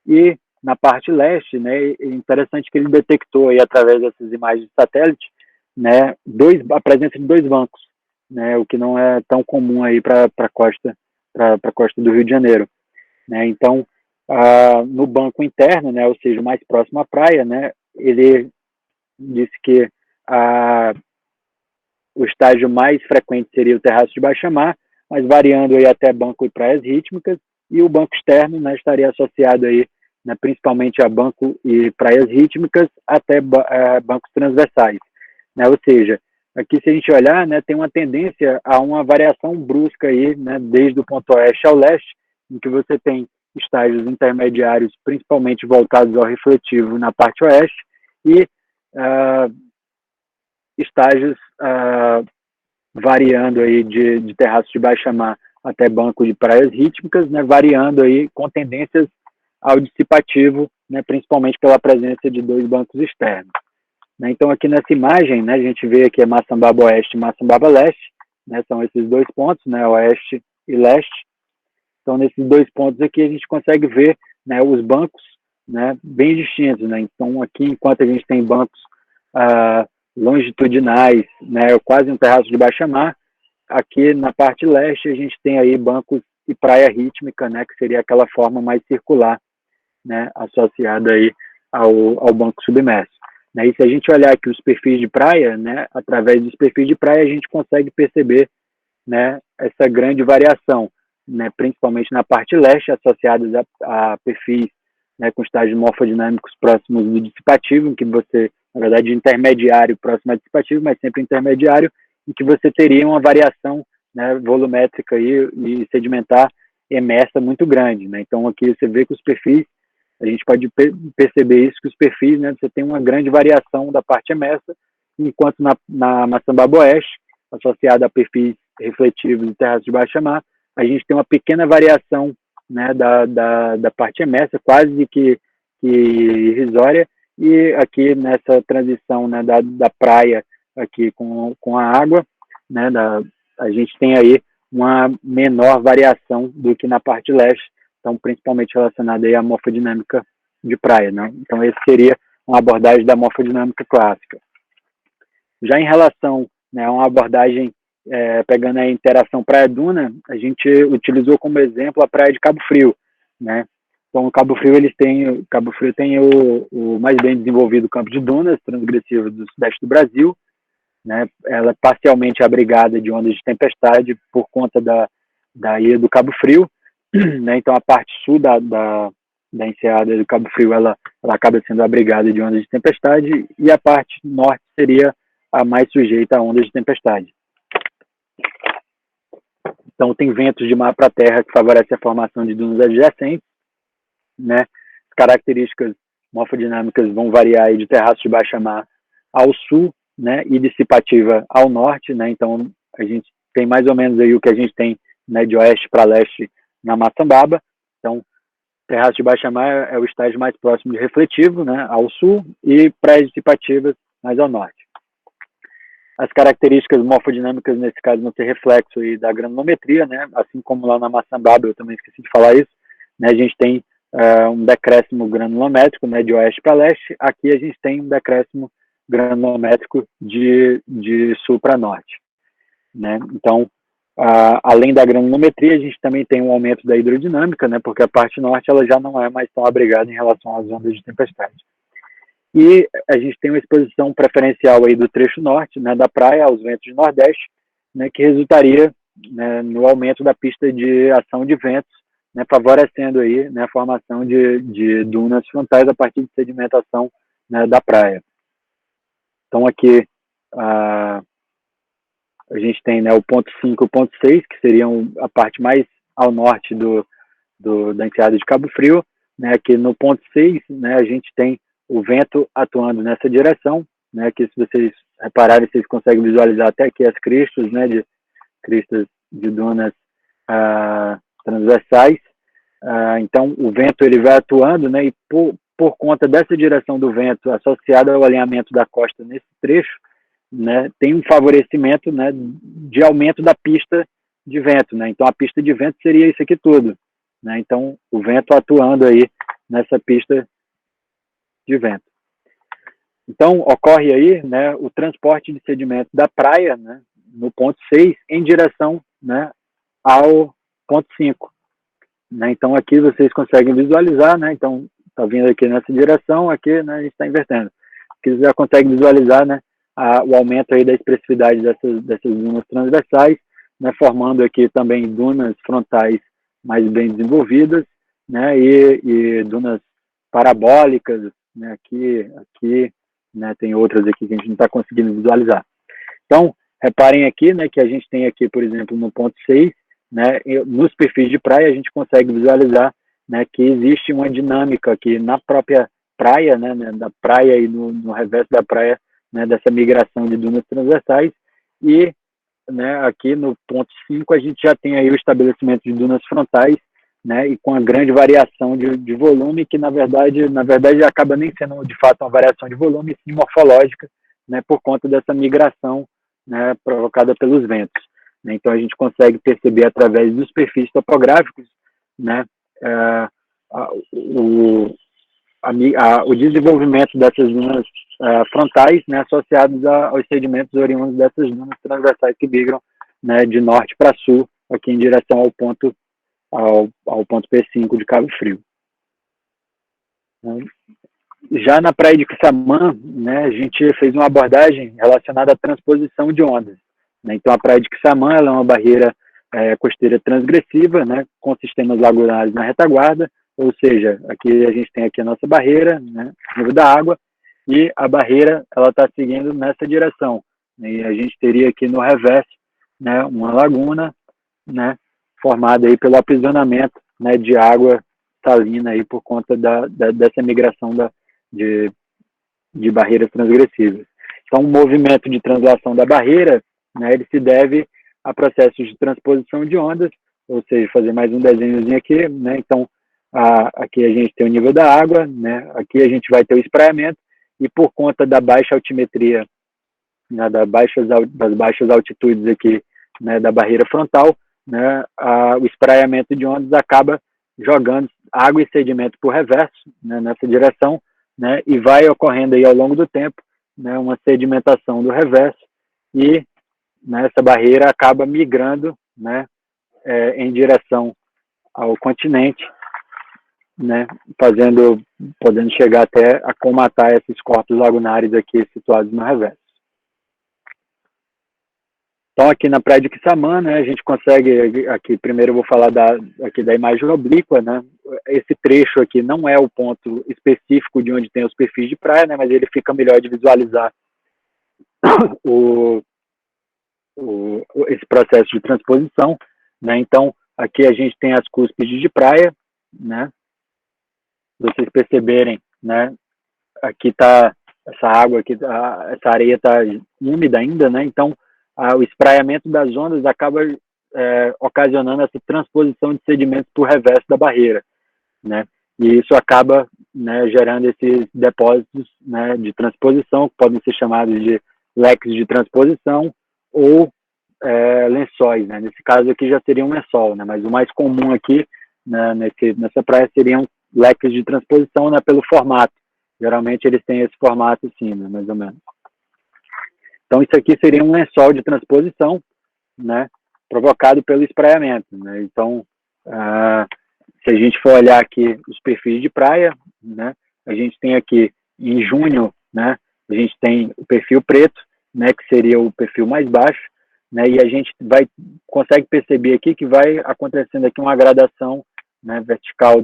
E na parte leste, né, é interessante que ele detectou aí através dessas imagens de satélite, né, a presença de 2 bancos, né, o que não é tão comum aí para a costa do Rio de Janeiro, né? Então, no banco interno, né, ou seja, mais próximo à praia, né, ele disse que o estágio mais frequente seria o terraço de baixa-mar, mas variando aí até banco e praias rítmicas, e o banco externo, né, estaria associado aí, né, principalmente a banco e praias rítmicas até bancos transversais, né, ou seja, aqui se a gente olhar, né, tem uma tendência a uma variação brusca aí, né, desde o ponto oeste ao leste, em que você tem estágios intermediários, principalmente voltados ao refletivo na parte oeste, e estágios variando aí de terraços de baixa-mar até banco de praias rítmicas, né, variando aí com tendências ao dissipativo, né, principalmente pela presença de 2 bancos externos. Né, então, aqui nessa imagem, né, a gente vê aqui a Maçambaba Oeste e Maçambaba Leste, né, são esses 2 pontos, né, Oeste e Leste. Então, nesses 2 pontos aqui, a gente consegue ver, né, os bancos, né, bem distintos. Né? Então, aqui, enquanto a gente tem bancos longitudinais, né, quase um terraço de baixa-mar. Aqui na parte leste a gente tem aí bancos e praia rítmica, né, que seria aquela forma mais circular, né, associada aí ao banco submerso. Né, e se a gente olhar aqui os perfis de praia, né, através dos perfis de praia a gente consegue perceber, né, essa grande variação, né, principalmente na parte leste, associadas a perfis, né, com estágios morfodinâmicos próximos do dissipativo, em que você, na verdade, intermediário próximo ao dissipativo, mas sempre intermediário, em que você teria uma variação, né, volumétrica e sedimentar emersa muito grande. Né? Então, aqui você vê que os perfis, a gente pode perceber isso, que os perfis, né, você tem uma grande variação da parte emersa, enquanto na Maçambaba Oeste, associada a perfis refletivos de terras de baixa-mar, a gente tem uma pequena variação, né, da parte emersa, quase que irrisória, e aqui nessa transição, né, da praia aqui com a água, né, a gente tem aí uma menor variação do que na parte leste, então principalmente relacionada aí à morfodinâmica de praia. Né? Então esse seria uma abordagem da morfodinâmica clássica. Já em relação, né, a uma abordagem pegando a interação praia-duna, a gente utilizou como exemplo a praia de Cabo Frio, né? Então, o Cabo Frio tem o mais bem desenvolvido campo de dunas transgressivas do sudeste do Brasil, né? Ela é parcialmente abrigada de ondas de tempestade por conta da ilha do Cabo Frio, né? Então, a parte sul da enseada do Cabo Frio ela acaba sendo abrigada de ondas de tempestade e a parte norte seria a mais sujeita a ondas de tempestade. Então, tem ventos de mar para terra que favorecem a formação de dunas adjacentes, né? As características morfodinâmicas vão variar aí de terraço de baixa-mar ao sul, né? E dissipativa ao norte, né? Então, a gente tem mais ou menos aí o que a gente tem, né, de oeste para leste na Maçambaba. Então, terraço de baixa-mar é o estágio mais próximo de refletivo, né, ao sul, e praias dissipativas mais ao norte. As características morfodinâmicas, nesse caso, vão ser reflexo aí da granulometria, né? Assim como lá na Maçambaba, eu também esqueci de falar isso, né? A gente tem um decréscimo granulométrico, né, de oeste para leste. Aqui a gente tem um decréscimo granulométrico de sul para norte. Né? Então, além da granulometria, a gente também tem um aumento da hidrodinâmica, né? Porque a parte norte ela já não é mais tão abrigada em relação às ondas de tempestade. E a gente tem uma exposição preferencial aí do trecho norte, né, da praia aos ventos de nordeste, né, que resultaria, né, no aumento da pista de ação de ventos, né, favorecendo aí, né, a formação de dunas frontais a partir de sedimentação, né, da praia. Então aqui a gente tem, né, o ponto 5 e o ponto 6, que seriam a parte mais ao norte da enseada de Cabo Frio. Né, aqui no ponto 6, né, a gente tem o vento atuando nessa direção, né, que se vocês repararem, vocês conseguem visualizar até aqui as cristas, né, cristas de dunas transversais. Então, o vento ele vai atuando, né, e por conta dessa direção do vento associada ao alinhamento da costa nesse trecho, né, tem um favorecimento, né, de aumento da pista de vento. Né? Então, a pista de vento seria isso aqui tudo. Né? Então, o vento atuando aí nessa pista de vento. Então, ocorre aí, né, o transporte de sedimento da praia, né, no ponto 6 em direção, né, ao ponto 5. Né? Então, aqui vocês conseguem visualizar, né, então, está vindo aqui nessa direção, aqui, né, a gente está invertendo. Aqui você já consegue visualizar, né, o aumento aí da expressividade dessas dunas transversais, né, formando aqui também dunas frontais mais bem desenvolvidas, né, e dunas parabólicas, né, aqui, né, tem outras aqui que a gente não está conseguindo visualizar. Então, reparem aqui, né, que a gente tem aqui, por exemplo, no ponto 6, né, nos perfis de praia a gente consegue visualizar, né, que existe uma dinâmica aqui na própria praia, né, da praia e no reverso da praia, né, dessa migração de dunas transversais, e, né, aqui no ponto 5 a gente já tem aí o estabelecimento de dunas frontais, né, e com a grande variação de volume, que na verdade acaba nem sendo de fato uma variação de volume, sim morfológica, né, por conta dessa migração, né, provocada pelos ventos. Né. Então a gente consegue perceber através dos perfis topográficos, né, o desenvolvimento dessas dunas frontais, né, associados aos sedimentos oriundos dessas dunas transversais que migram, né, de norte para sul, aqui em direção ao ponto P5 de Cabo Frio. Já na praia de Quissamã, né, a gente fez uma abordagem relacionada à transposição de ondas, né? Então, a praia de Quissamã ela é uma barreira costeira transgressiva, né, com sistemas lagunares na retaguarda, ou seja, aqui a gente tem aqui a nossa barreira, né, nível da água, e a barreira ela está seguindo nessa direção. E a gente teria aqui no revés, né, uma laguna, né, formada aí pelo aprisionamento, né, de água salina aí por conta dessa migração de barreiras transgressivas. Então, o movimento de translação da barreira, né, ele se deve a processos de transposição de ondas, ou seja, fazer mais um desenhozinho aqui, né? Então, aqui a gente tem o nível da água, né? Aqui a gente vai ter o espraiamento, e por conta da baixa altimetria, né, das baixas altitudes aqui, né, da barreira frontal, né, o espraiamento de ondas acaba jogando água e sedimento por reverso, né, nessa direção, né, e vai ocorrendo aí ao longo do tempo, né, uma sedimentação do reverso, e né, essa barreira acaba migrando, né, em direção ao continente, né, podendo chegar até a comatar esses corpos lagunares aqui situados no reverso. Então, aqui na praia de Quissamã, né, a gente consegue, aqui primeiro eu vou falar aqui da imagem oblíqua, né, esse trecho aqui não é o ponto específico de onde tem os perfis de praia, né, mas ele fica melhor de visualizar esse processo de transposição, né, então aqui a gente tem as cúspides de praia, né, vocês perceberem, né, aqui está essa água, aqui, essa areia está úmida ainda, né, então o espraiamento das ondas acaba ocasionando essa transposição de sedimentos por reverso da barreira, né? E isso acaba, né, gerando esses depósitos, né, de transposição, que podem ser chamados de leques de transposição ou lençóis, né? Nesse caso aqui já seria um lençol, né? Mas o mais comum aqui, né, nessa praia seriam leques de transposição, né, pelo formato. Geralmente eles têm esse formato assim, né, mais ou menos. Então, isso aqui seria um lençol de transposição, né, provocado pelo espraiamento, né? Então, se a gente for olhar aqui os perfis de praia, né, a gente tem aqui em junho, né, a gente tem o perfil preto, né, que seria o perfil mais baixo, né, e a gente consegue perceber aqui que vai acontecendo aqui uma gradação, né, vertical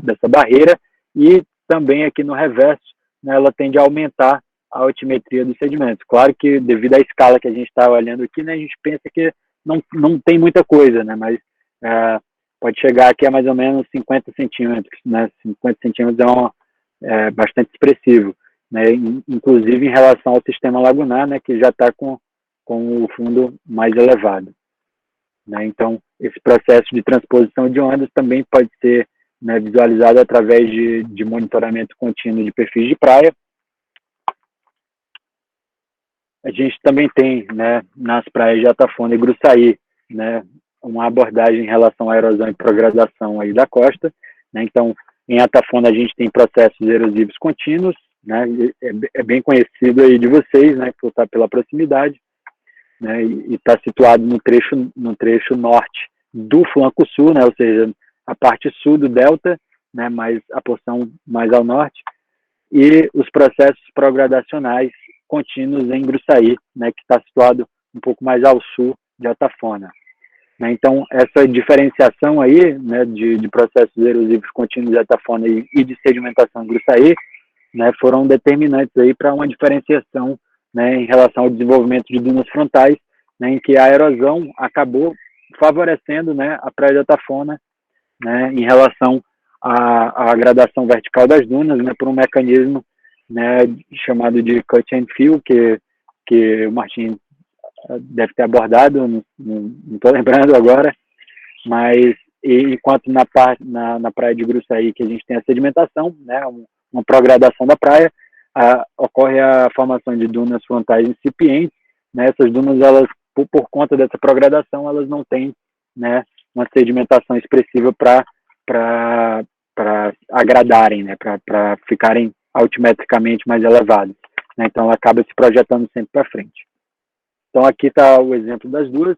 dessa barreira, e também aqui no reverso, né, ela tende a aumentar a altimetria dos sedimentos. Claro que devido à escala que a gente está olhando aqui, né, a gente pensa que não tem muita coisa, né, mas pode chegar aqui a mais ou menos 50 centímetros, né, 50 centímetros é bastante expressivo, né, inclusive em relação ao sistema lagunar, né, que já está com o fundo mais elevado, né. Então, esse processo de transposição de ondas também pode ser, né, visualizado através de monitoramento contínuo de perfis de praia. A gente também tem, né, nas praias de Atafona e Gruçaí, né, uma abordagem em relação à erosão e progradação aí da costa, né. Então, em Atafona a gente tem processos erosivos contínuos, né, é bem conhecido aí de vocês, né, por estar pela proximidade, né, e está situado no trecho norte do flanco sul, né, ou seja, a parte sul do delta, né, mas a porção mais ao norte, e os processos progradacionais contínuos em Gruçaí, né, que está situado um pouco mais ao sul de Atafona, né. Então, essa diferenciação aí, né, de processos erosivos contínuos de Atafona e de sedimentação em Gruçaí, né, foram determinantes aí para uma diferenciação, né, em relação ao desenvolvimento de dunas frontais, né, em que a erosão acabou favorecendo, né, a praia de Atafona, né, em relação à gradação vertical das dunas, né, por um mecanismo, né, chamado de cut and fill, que o Martim deve ter abordado, não estou lembrando agora, mas enquanto na praia de Gruçaí, que a gente tem a sedimentação, né, uma progradação da praia, ocorre a formação de dunas frontais incipientes, né. Essas dunas, elas, por conta dessa progradação, elas não têm, né, uma sedimentação expressiva para agradarem, né, para ficarem altimetricamente mais elevados, né? Então ela acaba se projetando sempre para frente. Então aqui está o exemplo das duas.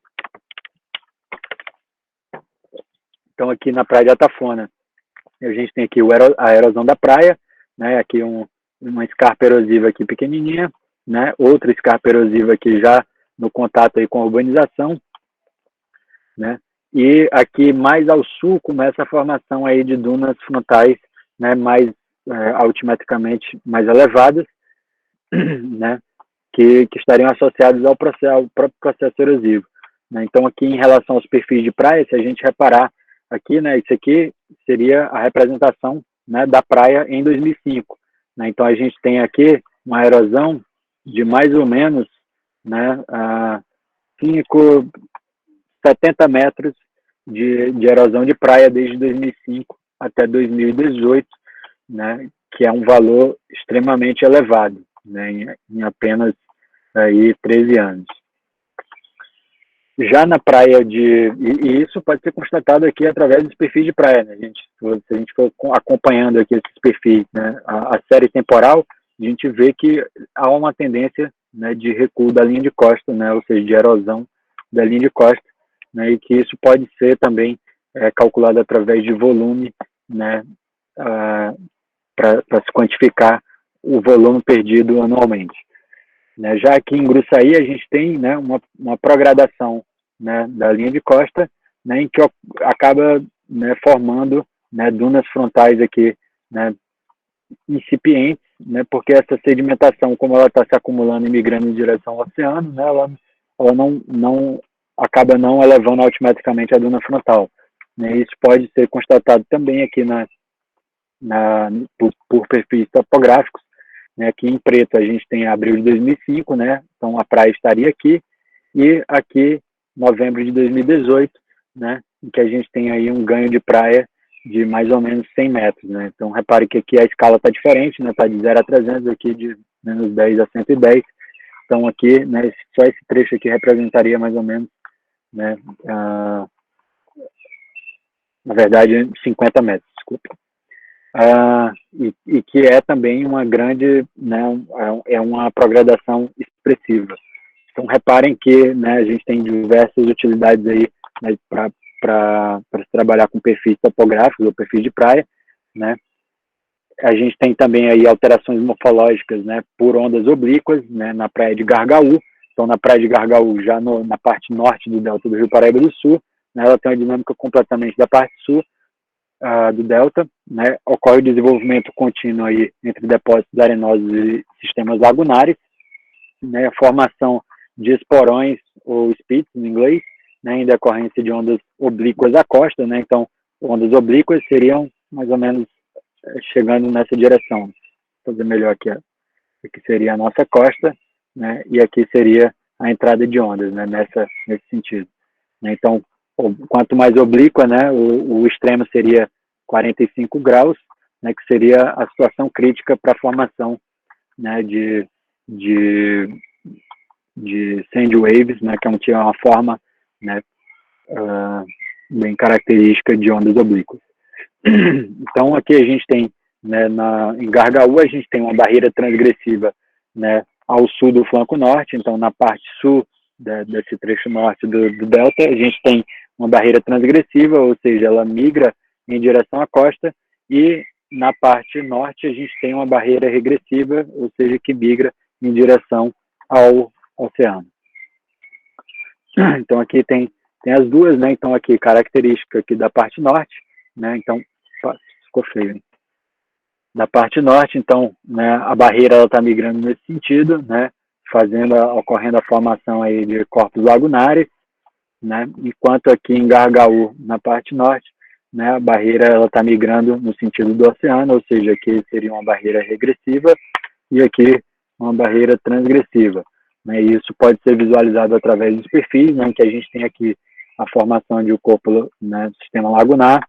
Então aqui na praia de Atafona, a gente tem aqui a erosão da praia, né? Aqui uma escarpa erosiva aqui pequenininha, né? Outra escarpa erosiva aqui já no contato aí com a urbanização, né? E aqui mais ao sul começa a formação aí de dunas frontais, né? Mais altimetricamente mais elevadas, né? Que estariam associados ao próprio processo erosivo, né? Então aqui em relação aos perfis de praia, se a gente reparar aqui, né? Isso aqui seria a representação, né, da praia em 2005, né? Então a gente tem aqui uma erosão de mais ou menos, né, 70 metros de erosão de praia desde 2005 até 2018, né, que é um valor extremamente elevado, né, em apenas aí 13 anos. Já na praia e isso pode ser constatado aqui através dos perfis de praia, né, gente? Se a gente for acompanhando aqui esses perfis, né, a série temporal, a gente vê que há uma tendência, né, de recuo da linha de costa, né, ou seja, de erosão da linha de costa, né, e que isso pode ser também calculado através de volume, né, para se quantificar o volume perdido anualmente. Né? Já aqui em Gruçaí a gente tem, né, uma progradação, né, da linha de costa, né, em que acaba, né, formando, né, dunas frontais aqui, né, incipientes, né, porque essa sedimentação, como ela está se acumulando e migrando em direção ao oceano, né, ela não acaba não elevando altimetricamente a duna frontal. Né? Isso pode ser constatado também aqui por perfis topográficos. Né, aqui em preto a gente tem abril de 2005, né, então a praia estaria aqui, e aqui novembro de 2018, né, em que a gente tem aí um ganho de praia de mais ou menos 100 metros. Né, então repare que aqui a escala está diferente, né, está de 0 a 300, aqui de menos 10 a 110, então aqui, né, só esse trecho aqui representaria mais ou menos, né, na verdade 50 metros, desculpa. E que é também uma grande, né, é uma progradação expressiva. Então, reparem que, né, a gente tem diversas utilidades aí, né, para se trabalhar com perfis topográficos ou perfis de praia, né. A gente tem também aí alterações morfológicas, né, por ondas oblíquas, né, na praia de Gargaú. Então, na praia de Gargaú, já na parte norte do delta do Rio Paraíba do Sul, né, ela tem uma dinâmica completamente da parte sul, do delta, né, ocorre o desenvolvimento contínuo aí entre depósitos arenosos e sistemas lagunares, né, a formação de esporões ou spits em inglês, né, em decorrência de ondas oblíquas à costa, né, então ondas oblíquas seriam mais ou menos chegando nessa direção. Vou fazer melhor aqui, aqui seria a nossa costa, né, e aqui seria a entrada de ondas, né, nesse sentido. Então, quanto mais oblíqua, né, o extremo seria 45 graus, né, que seria a situação crítica para a formação, né, de sand waves, né, que é uma forma, né, bem característica de ondas oblíquas. Então, aqui a gente tem, né, em Gargaú, a gente tem uma barreira transgressiva, né, ao sul do flanco norte. Então, na parte sul desse trecho norte do delta, a gente tem uma barreira transgressiva, ou seja, ela migra em direção à costa, e na parte norte a gente tem uma barreira regressiva, ou seja, que migra em direção ao oceano. Então aqui tem as duas, né? Então aqui característica aqui da parte norte, né? Então ficou feio, hein? Da parte norte, então, né, a barreira ela está migrando nesse sentido, né? Ocorrendo a formação aí de corpos lagunares, né? Enquanto aqui em Gargaú, na parte norte, né, a barreira ela está migrando no sentido do oceano, ou seja, aqui seria uma barreira regressiva e aqui uma barreira transgressiva. Né, e isso pode ser visualizado através dos perfis, né, que a gente tem aqui a formação de um corpo, né, do sistema lagunar.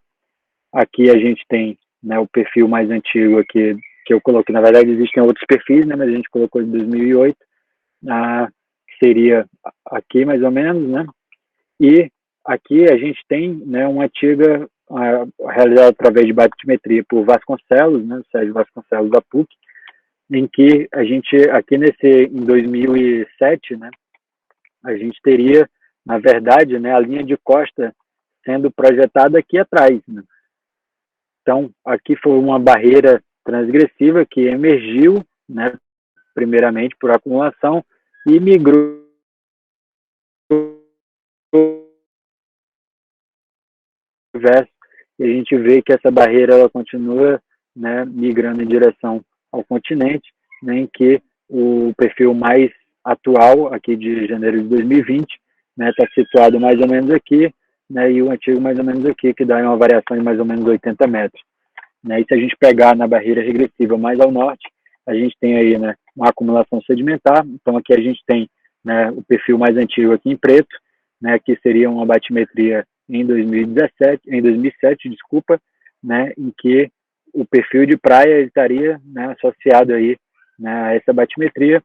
Aqui a gente tem, né, o perfil mais antigo aqui, que eu coloquei. Na verdade, existem outros perfis, né, mas a gente colocou de 2008, que seria aqui mais ou menos, né? E aqui a gente tem, né, uma antiga realizado através de batimetria por Vasconcelos, né, Sérgio Vasconcelos da PUC, em que a gente, aqui em 2007, né, a gente teria, na verdade, né, a linha de costa sendo projetada aqui atrás, né? Então, aqui foi uma barreira transgressiva que emergiu, né, primeiramente por acumulação, e migrou verso, e a gente vê que essa barreira ela continua, né, migrando em direção ao continente, né, em que o perfil mais atual, aqui de janeiro de 2020, né, está situado mais ou menos aqui, né, e o antigo mais ou menos aqui, que dá uma variação de mais ou menos 80 metros. Né, e se a gente pegar na barreira regressiva mais ao norte, a gente tem aí, né, uma acumulação sedimentar. Então aqui a gente tem, né, o perfil mais antigo aqui em preto, né, que seria uma batimetria em 2007, desculpa, né, em que o perfil de praia estaria, né, associado aí, né, a essa batimetria,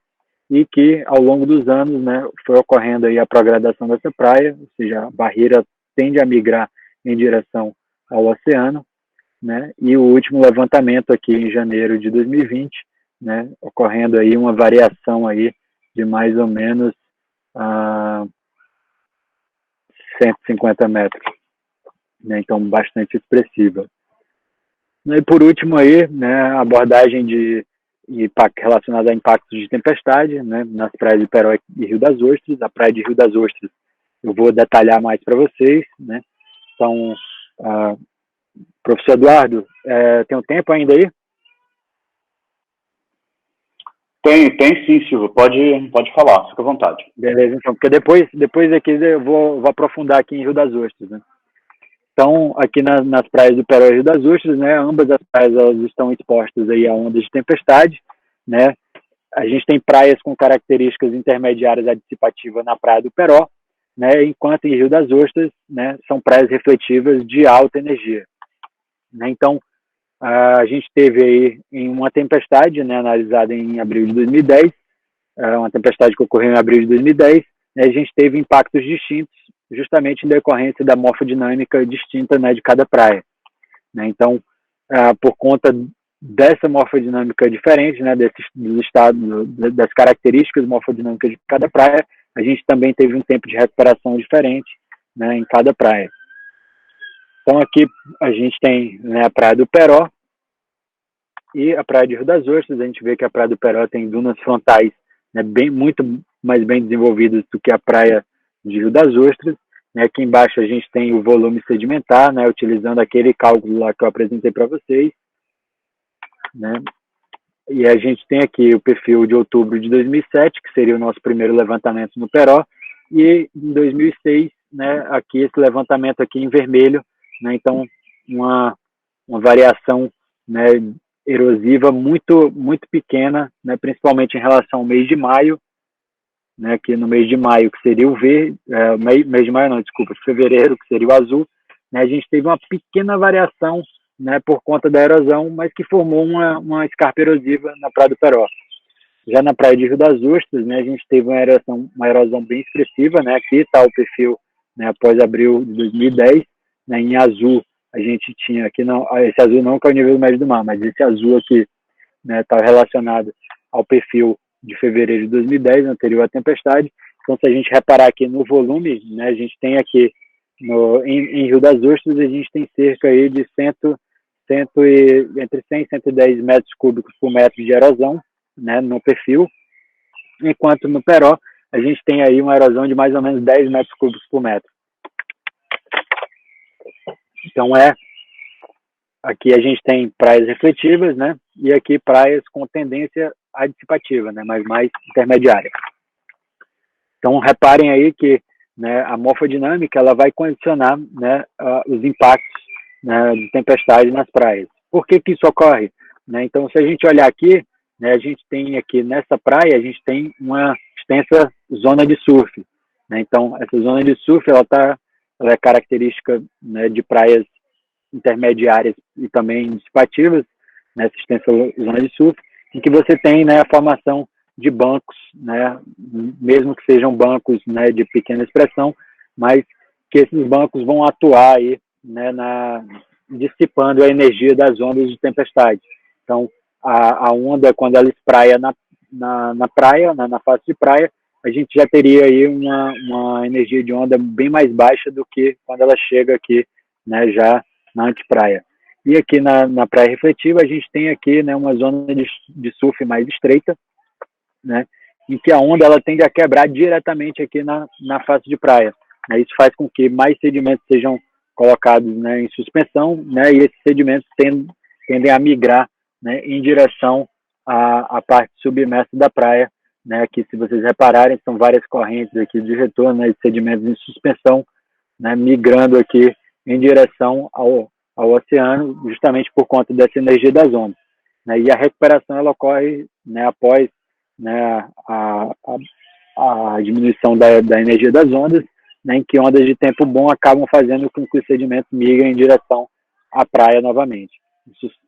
e que ao longo dos anos, né, foi ocorrendo aí a progradação dessa praia, ou seja, a barreira tende a migrar em direção ao oceano, né, e o último levantamento aqui em janeiro de 2020, né, ocorrendo aí uma variação aí de mais ou menos 150 metros, né, então bastante expressiva. E por último aí, né, a abordagem relacionada a impactos de tempestade, né, nas praias de Peró e Rio das Ostras. A praia de Rio das Ostras eu vou detalhar mais para vocês, né. Então, professor Eduardo, tem um tempo ainda aí? Tem sim, Silvio. Pode falar, fica à vontade. Beleza, então, porque depois aqui eu vou aprofundar aqui em Rio das Ostras, né. Então, aqui nas praias do Peró e Rio das Ostras, né, ambas as praias elas estão expostas aí a ondas de tempestade, né. A gente tem praias com características intermediárias à dissipativa na praia do Peró, né, enquanto em Rio das Ostras, né, são praias refletivas de alta energia, né. Então, a gente teve aí em uma tempestade, né, analisada em abril de 2010, uma tempestade que ocorreu em abril de 2010, né, a gente teve impactos distintos, justamente em decorrência da morfodinâmica distinta, né, de cada praia, né. Então, por conta dessa morfodinâmica diferente, né, dos estados, das características morfodinâmicas de cada praia, a gente também teve um tempo de recuperação diferente, né, em cada praia. Então aqui a gente tem, né, a praia do Peró e a praia de Rio das Ostras. A gente vê que a praia do Peró tem dunas frontais, né, muito mais bem desenvolvidas do que a praia de Rio das Ostras. Né, aqui embaixo a gente tem o volume sedimentar, né, utilizando aquele cálculo lá que eu apresentei para vocês, né? E a gente tem aqui o perfil de outubro de 2007, que seria o nosso primeiro levantamento no Peró, e em 2006, né, aqui esse levantamento aqui em vermelho, né, então uma variação, né, erosiva muito pequena, né, principalmente em relação ao mês de maio, né, que no mês de maio, que seria o verde, mês de maio não, desculpa, fevereiro, que seria o azul, né, a gente teve uma pequena variação, né, por conta da erosão, mas que formou uma escarpa erosiva na Praia do Peró. Já na Praia de Rio das Ostras, né, a gente teve uma erosão bem expressiva, né, aqui está o perfil, né, após abril de 2010, né, em azul, a gente tinha aqui, não, esse azul não que é o nível médio do mar, mas esse azul aqui, né, está relacionado ao perfil de fevereiro de 2010, anterior à tempestade. Então, se a gente reparar aqui no volume, né, a gente tem aqui em Rio das Ostras, a gente tem cerca aí de entre 100 e 110 metros cúbicos por metro de erosão, né, no perfil, enquanto no Peró a gente tem aí uma erosão de mais ou menos 10 metros cúbicos por metro. Então, aqui a gente tem praias refletivas, né, e aqui praias com tendência adissipativa, né, mas mais intermediária. Então, reparem aí que, né, a morfodinâmica ela vai condicionar, né, os impactos, né, de tempestade nas praias. Por que isso ocorre? Né, então, se a gente olhar aqui, né, a gente tem aqui nessa praia, a gente tem uma extensa zona de surf. Né, então, essa zona de surf ela é característica, né, de praias intermediárias e também dissipativas, nessa extensa zona de surf, em que você tem, né, a formação de bancos, né, mesmo que sejam bancos, né, de pequena expressão, mas que esses bancos vão atuar aí, né, dissipando a energia das ondas de tempestade. Então, a onda, quando ela espraia na praia, na face de praia, a gente já teria aí uma energia de onda bem mais baixa do que quando ela chega aqui, né, já na antepraia. E aqui na praia refletiva, a gente tem aqui, né, uma zona de surf mais estreita, né, em que a onda ela tende a quebrar diretamente aqui na face de praia. Isso faz com que mais sedimentos sejam colocados, né, em suspensão, né, e esses sedimentos tendem a migrar, né, em direção à parte submersa da praia, né, que, se vocês repararem, são várias correntes aqui de retorno, né, de sedimentos em suspensão, né, migrando aqui em direção ao oceano, justamente por conta dessa energia das ondas, né, e a recuperação ela ocorre, né, após, né, a diminuição da energia das ondas, né, em que ondas de tempo bom acabam fazendo com que os sedimentos migrem em direção à praia novamente.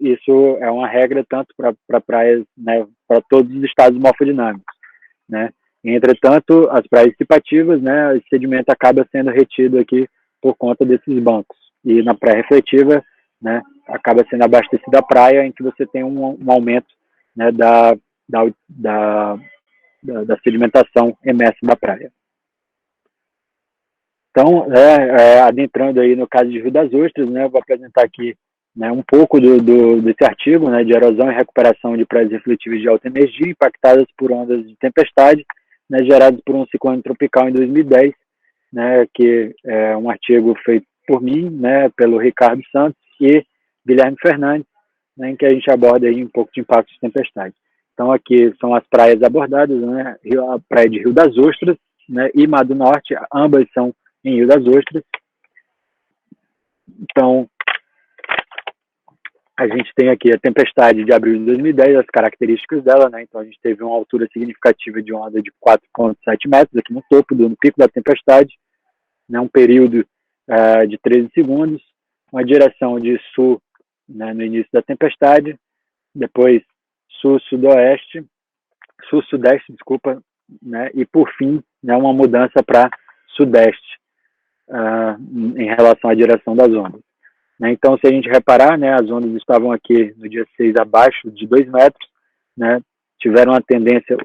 Isso é uma regra tanto para praias, né, para todos os estados morfodinâmicos, né. Entretanto, as praias dissipativas, né, o sedimento acaba sendo retido aqui por conta desses bancos. E na praia refletiva, né, acaba sendo abastecida a praia, em que você tem um aumento, né, da sedimentação emersa da praia. Então, adentrando aí no caso de Rio das Ostras, né, eu vou apresentar aqui, né, um pouco desse artigo, né, de erosão e recuperação de praias refletivas de alta energia impactadas por ondas de tempestade, né, geradas por um ciclone tropical em 2010, né, que é um artigo feito por mim, né, pelo Ricardo Santos e Guilherme Fernandes, né, em que a gente aborda aí um pouco de impactos de tempestade. Então, aqui são as praias abordadas, né, a praia de Rio das Ostras, né, e Mar do Norte, ambas são em Rio das Ostras. Então, a gente tem aqui a tempestade de abril de 2010, as características dela, né? Então, a gente teve uma altura significativa de onda de 4,7 metros aqui no topo, no pico da tempestade, né? Um período de 13 segundos, uma direção de sul, né, no início da tempestade, depois sul-sudeste, desculpa, né? E por fim, né, uma mudança para sudeste em relação à direção das ondas. Né? Então, se a gente reparar, né, as ondas estavam aqui no dia 6 abaixo de 2 metros, né, tiveram uma tendência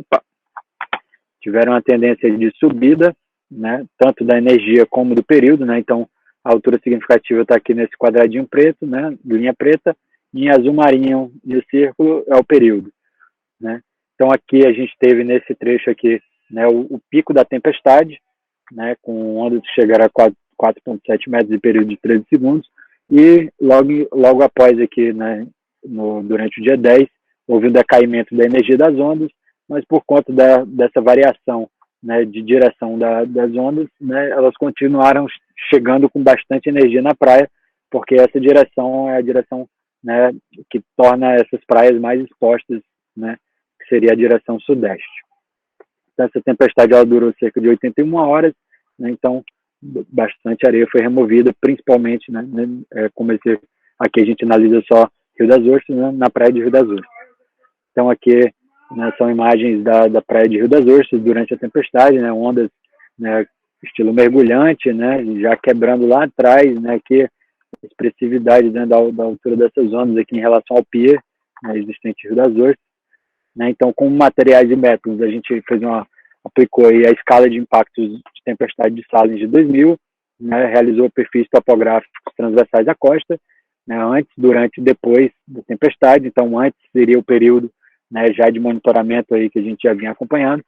de subida, né, tanto da energia como do período, né, então a altura significativa está aqui nesse quadradinho preto, né, linha preta, e em azul marinho e o círculo é o período, né. Então aqui a gente teve nesse trecho aqui, né, o pico da tempestade, né, com ondas que chegaram a 4,7 metros de período de 13 segundos, e logo após aqui, né, durante o dia 10, houve um decaimento da energia das ondas, mas por conta dessa variação, né, de direção das ondas, né, elas continuaram chegando com bastante energia na praia, porque essa direção é a direção, né, que torna essas praias mais expostas, né, que seria a direção sudeste. Então, essa tempestade ela durou cerca de 81 horas, né, então bastante areia foi removida, principalmente, né, como aqui a gente analisa só Rio das Ostras, né, na praia de Rio das Ostras. Então aqui, né, são imagens da praia de Rio das Ostras durante a tempestade, né, ondas, né, estilo mergulhante, né, já quebrando lá atrás, né, aqui a expressividade, né, da altura dessas ondas aqui em relação ao pier, né, existente em Rio das Ostras. Né, então, com materiais e métodos, a gente aplicou aí a escala de impactos de tempestade de Salins de 2000, né, realizou perfis topográficos transversais à costa, né, antes, durante e depois da tempestade. Então, antes seria o período, né, já de monitoramento aí que a gente já vinha acompanhando,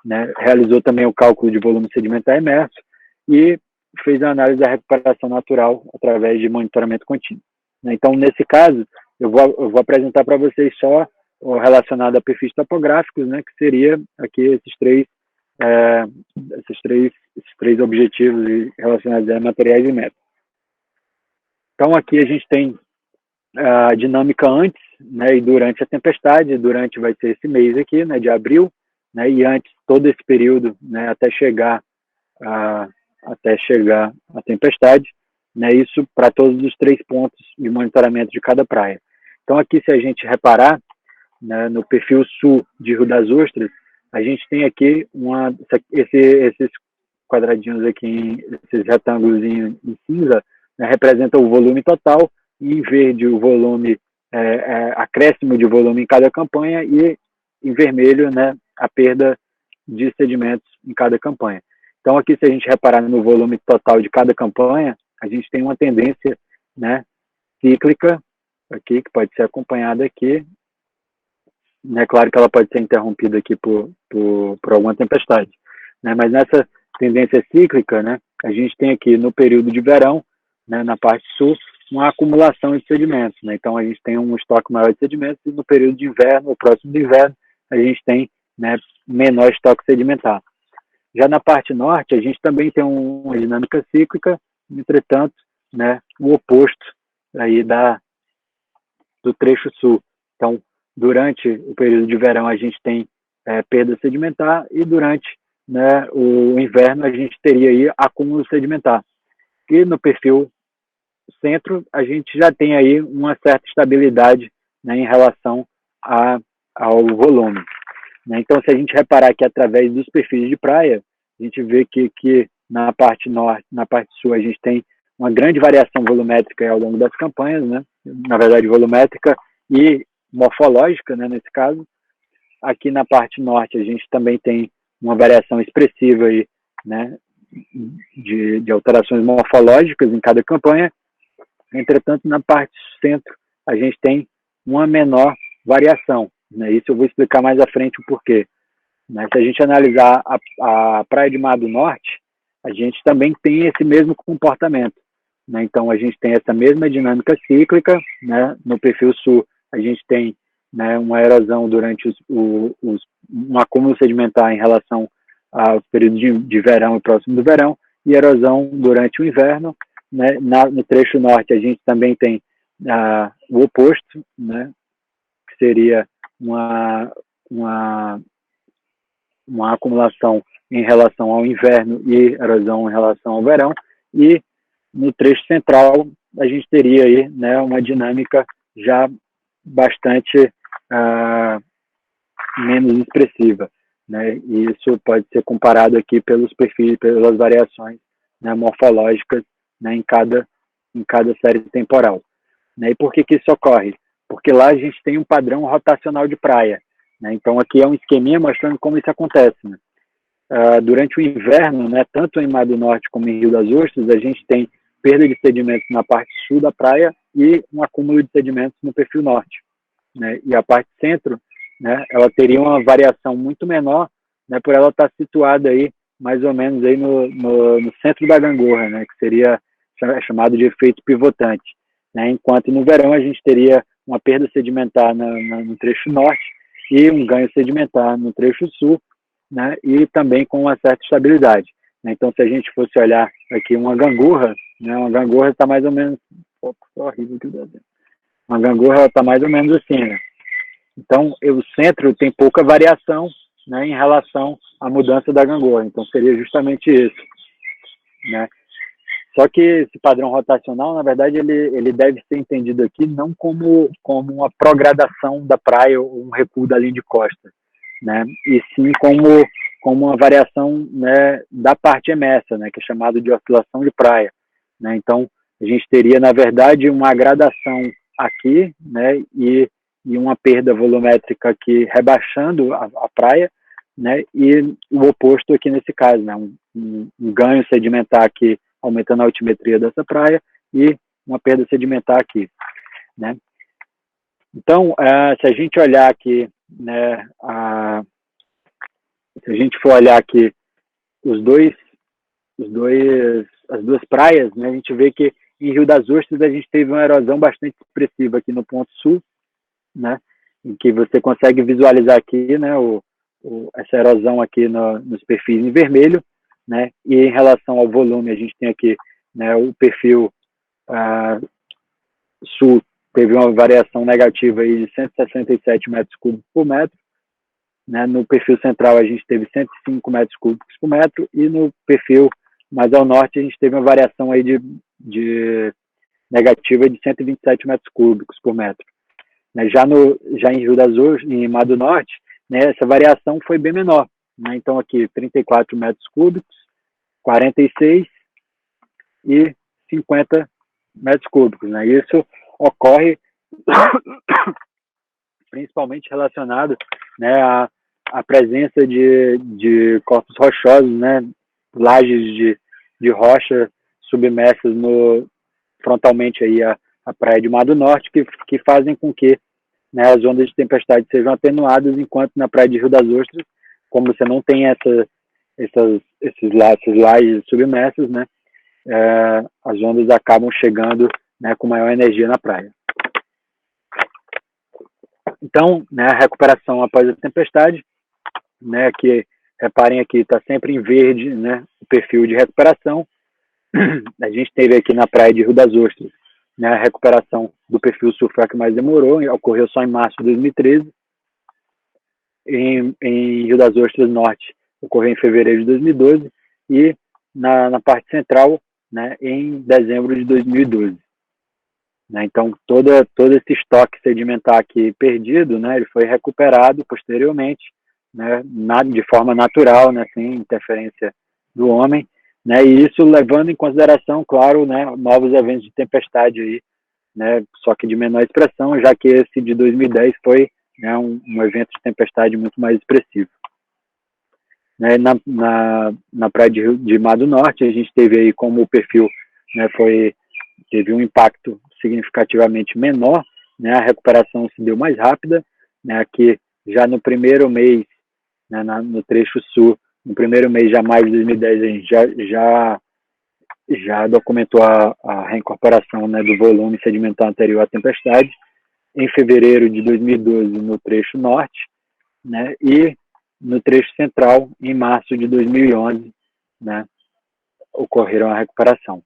né, realizou também o cálculo de volume sedimentar emerso e fez a análise da recuperação natural através de monitoramento contínuo. Então, nesse caso, eu vou apresentar para vocês só o relacionado a perfis topográficos, né, que seria aqui esses três objetivos relacionados a materiais e métodos. Então, aqui a gente tem a dinâmica antes, né, e durante a tempestade. Durante vai ser esse mês aqui, né, de abril, né, e antes todo esse período, né, até chegar a tempestade, né, isso para todos os 3 pontos de monitoramento de cada praia. Então, aqui, se a gente reparar, né, no perfil sul de Rio das Ostras, a gente tem aqui esses quadradinhos aqui, esses retângulos em cinza, né, representa o volume total, e em verde o volume, acréscimo de volume em cada campanha, e em vermelho, né, a perda de sedimentos em cada campanha. Então aqui, se a gente reparar no volume total de cada campanha, a gente tem uma tendência, né, cíclica aqui, que pode ser acompanhada aqui, né, claro que ela pode ser interrompida aqui por alguma tempestade, né, mas nessa tendência cíclica, né, a gente tem aqui no período de verão, né, na parte sul, uma acumulação de sedimentos, né, então a gente tem um estoque maior de sedimentos, e no período de inverno, o próximo do inverno, a gente tem, né, menor estoque sedimentar. Já na parte norte, a gente também tem uma dinâmica cíclica, entretanto, né, o oposto aí do trecho sul. Então, durante o período de verão, a gente tem perda sedimentar, e durante, né, o inverno a gente teria aí acúmulo sedimentar. E no perfil centro, a gente já tem aí uma certa estabilidade, né, em relação ao volume. Né? Então, se a gente reparar aqui através dos perfis de praia, a gente vê que na parte norte, na parte sul, a gente tem uma grande variação volumétrica ao longo das campanhas, né? Na verdade, volumétrica e morfológica, né, nesse caso. Aqui na parte norte, a gente também tem uma variação expressiva aí, né, de alterações morfológicas em cada campanha. Entretanto, na parte centro, a gente tem uma menor variação. Né? Isso eu vou explicar mais à frente o porquê. Né? Se a gente analisar a Praia de Mar do Norte, a gente também tem esse mesmo comportamento. Né? Então, a gente tem essa mesma dinâmica cíclica. Né? No perfil sul, a gente tem, né, uma erosão durante um acúmulo sedimentar em relação ao período de verão e próximo do verão, e erosão durante o inverno. Né? No trecho norte, a gente também tem o oposto, né? Que seria uma acumulação em relação ao inverno e erosão em relação ao verão, e no trecho central a gente teria aí, né, uma dinâmica já bastante menos expressiva, né, e isso pode ser comparado aqui pelos perfis, pelas variações, né, morfológicas, né, em cada série temporal. Né, e por que isso ocorre? Porque lá a gente tem um padrão rotacional de praia. Né, então aqui é um esqueminha mostrando como isso acontece. Né. Durante o inverno, né, tanto em Mar do Norte como em Rio das Ostras, a gente tem perda de sedimentos na parte sul da praia e um acúmulo de sedimentos no perfil norte. Né, e a parte centro, né, ela teria uma variação muito menor, né, por ela estar situada aí, mais ou menos aí no centro da gangorra, né, que seria chamado de efeito pivotante. Né, enquanto no verão a gente teria uma perda sedimentar no trecho norte e um ganho sedimentar no trecho sul, né, e também com uma certa estabilidade. Né. Então, se a gente fosse olhar aqui uma gangorra, né, uma gangorra está mais ou menos... horrível que dá. Uma gangorra está mais ou menos assim. Né. Então, o centro tem pouca variação, né, em relação à mudança da gangorra. Então, seria justamente isso. Né. Só que esse padrão rotacional, na verdade, ele deve ser entendido aqui não como uma progradação da praia ou um recuo da linha de costa, né? E sim como uma variação, né, da parte emersa, né, que é chamado de oscilação de praia. Né? Então, a gente teria, na verdade, uma gradação aqui, né, e uma perda volumétrica aqui rebaixando a praia, né, e o oposto aqui nesse caso, né, um ganho sedimentar aqui aumentando a altimetria dessa praia e uma perda sedimentar aqui. Né. Então, se a gente olhar aqui, né, se a gente for olhar aqui as duas praias, né, a gente vê que em Rio das Ostras a gente teve uma erosão bastante expressiva aqui no ponto sul, né, em que você consegue visualizar aqui, né, essa erosão aqui nos perfis em vermelho, né, e em relação ao volume a gente tem aqui, né, o perfil sul teve uma variação negativa aí de 167 metros cúbicos por metro, né, no perfil central a gente teve 105 metros cúbicos por metro, e no perfil mais ao norte a gente teve uma variação aí de negativa de 127 metros cúbicos por metro. Né, já em Rio das Ostras, em Mar do Norte, né, essa variação foi bem menor. Né, então aqui 34 metros cúbicos, 46 e 50 metros cúbicos, né? Isso ocorre principalmente relacionado, né, à presença de corpos rochosos, né, lajes de rocha submersas frontalmente aí a praia de Mar do Norte, que fazem com que, né, as ondas de tempestade sejam atenuadas, enquanto na praia de Rio das Ostras, como você não tem esses lajes submersas, né, as ondas acabam chegando, né, com maior energia na praia. Então, né, a recuperação após a tempestade, né, que reparem aqui, está sempre em verde, né, o perfil de recuperação. A gente teve aqui na praia de Rio das Ostras, né, a recuperação do perfil sul foi a que mais demorou, ocorreu só em março de 2013. Em Rio das Ostras Norte, ocorreu em fevereiro de 2012, e na parte central, né, em dezembro de 2012. Né, então, todo esse estoque sedimentar aqui perdido, né, ele foi recuperado posteriormente, né, de forma natural, né, sem interferência do homem, né, e isso levando em consideração, claro, né, novos eventos de tempestade aí, né, só que de menor expressão, já que esse de 2010 foi, né, um evento de tempestade muito mais expressivo. Né, na praia de Mar do Norte, a gente teve aí como o perfil, né, teve um impacto significativamente menor, né, a recuperação se deu mais rápida, né, aqui já no primeiro mês, né, no trecho sul, no primeiro mês, já mais de 2010, a gente já documentou a reincorporação, né, do volume sedimentar anterior à tempestade, em fevereiro de 2012 no trecho norte, né, e no trecho central, em março de 2011, né, ocorreram a recuperação.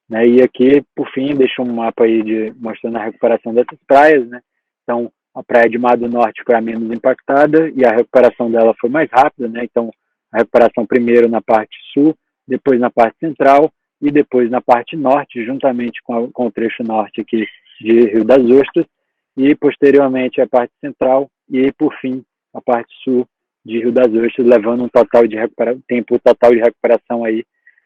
Né, e aqui, por fim, deixo um mapa aí mostrando a recuperação dessas praias, né. Então, a praia de Mar do Norte foi a menos impactada e a recuperação dela foi mais rápida, né. Então, a recuperação primeiro na parte sul, depois na parte central e depois na parte norte, juntamente com o trecho norte aqui de Rio das Ostras, e posteriormente a parte central e, por fim, a parte sul de Rio das Ostras, levando tempo total de recuperação aí,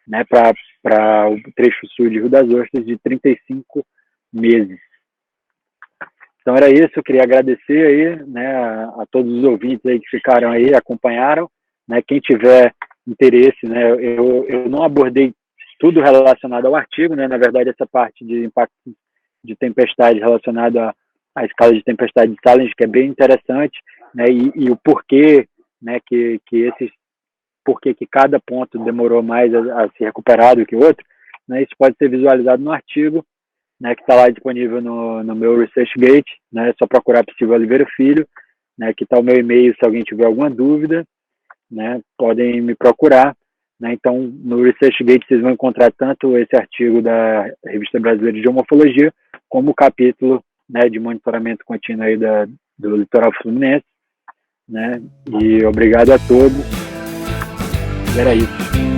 né, para o trecho sul de Rio das Ostras de 35 meses. Então era isso, eu queria agradecer aí, né, a todos os ouvintes aí que ficaram aí, acompanharam, né, quem tiver interesse, né, eu não abordei tudo relacionado ao artigo, né, na verdade essa parte de impacto de tempestade relacionada à escala de tempestade de Salinger, que é bem interessante, né, e o porquê, né, porque cada ponto demorou mais a ser recuperado que o outro, né, isso pode ser visualizado no artigo, né, que está lá disponível no meu ResearchGate, né, é só procurar por Silvio Oliveira Filho, né, que está o meu e-mail, se alguém tiver alguma dúvida, né, podem me procurar, né. Então no ResearchGate vocês vão encontrar tanto esse artigo da Revista Brasileira de Geomorfologia, como o capítulo, né, de monitoramento contínuo aí do litoral fluminense, né, e obrigado a todos. Era isso.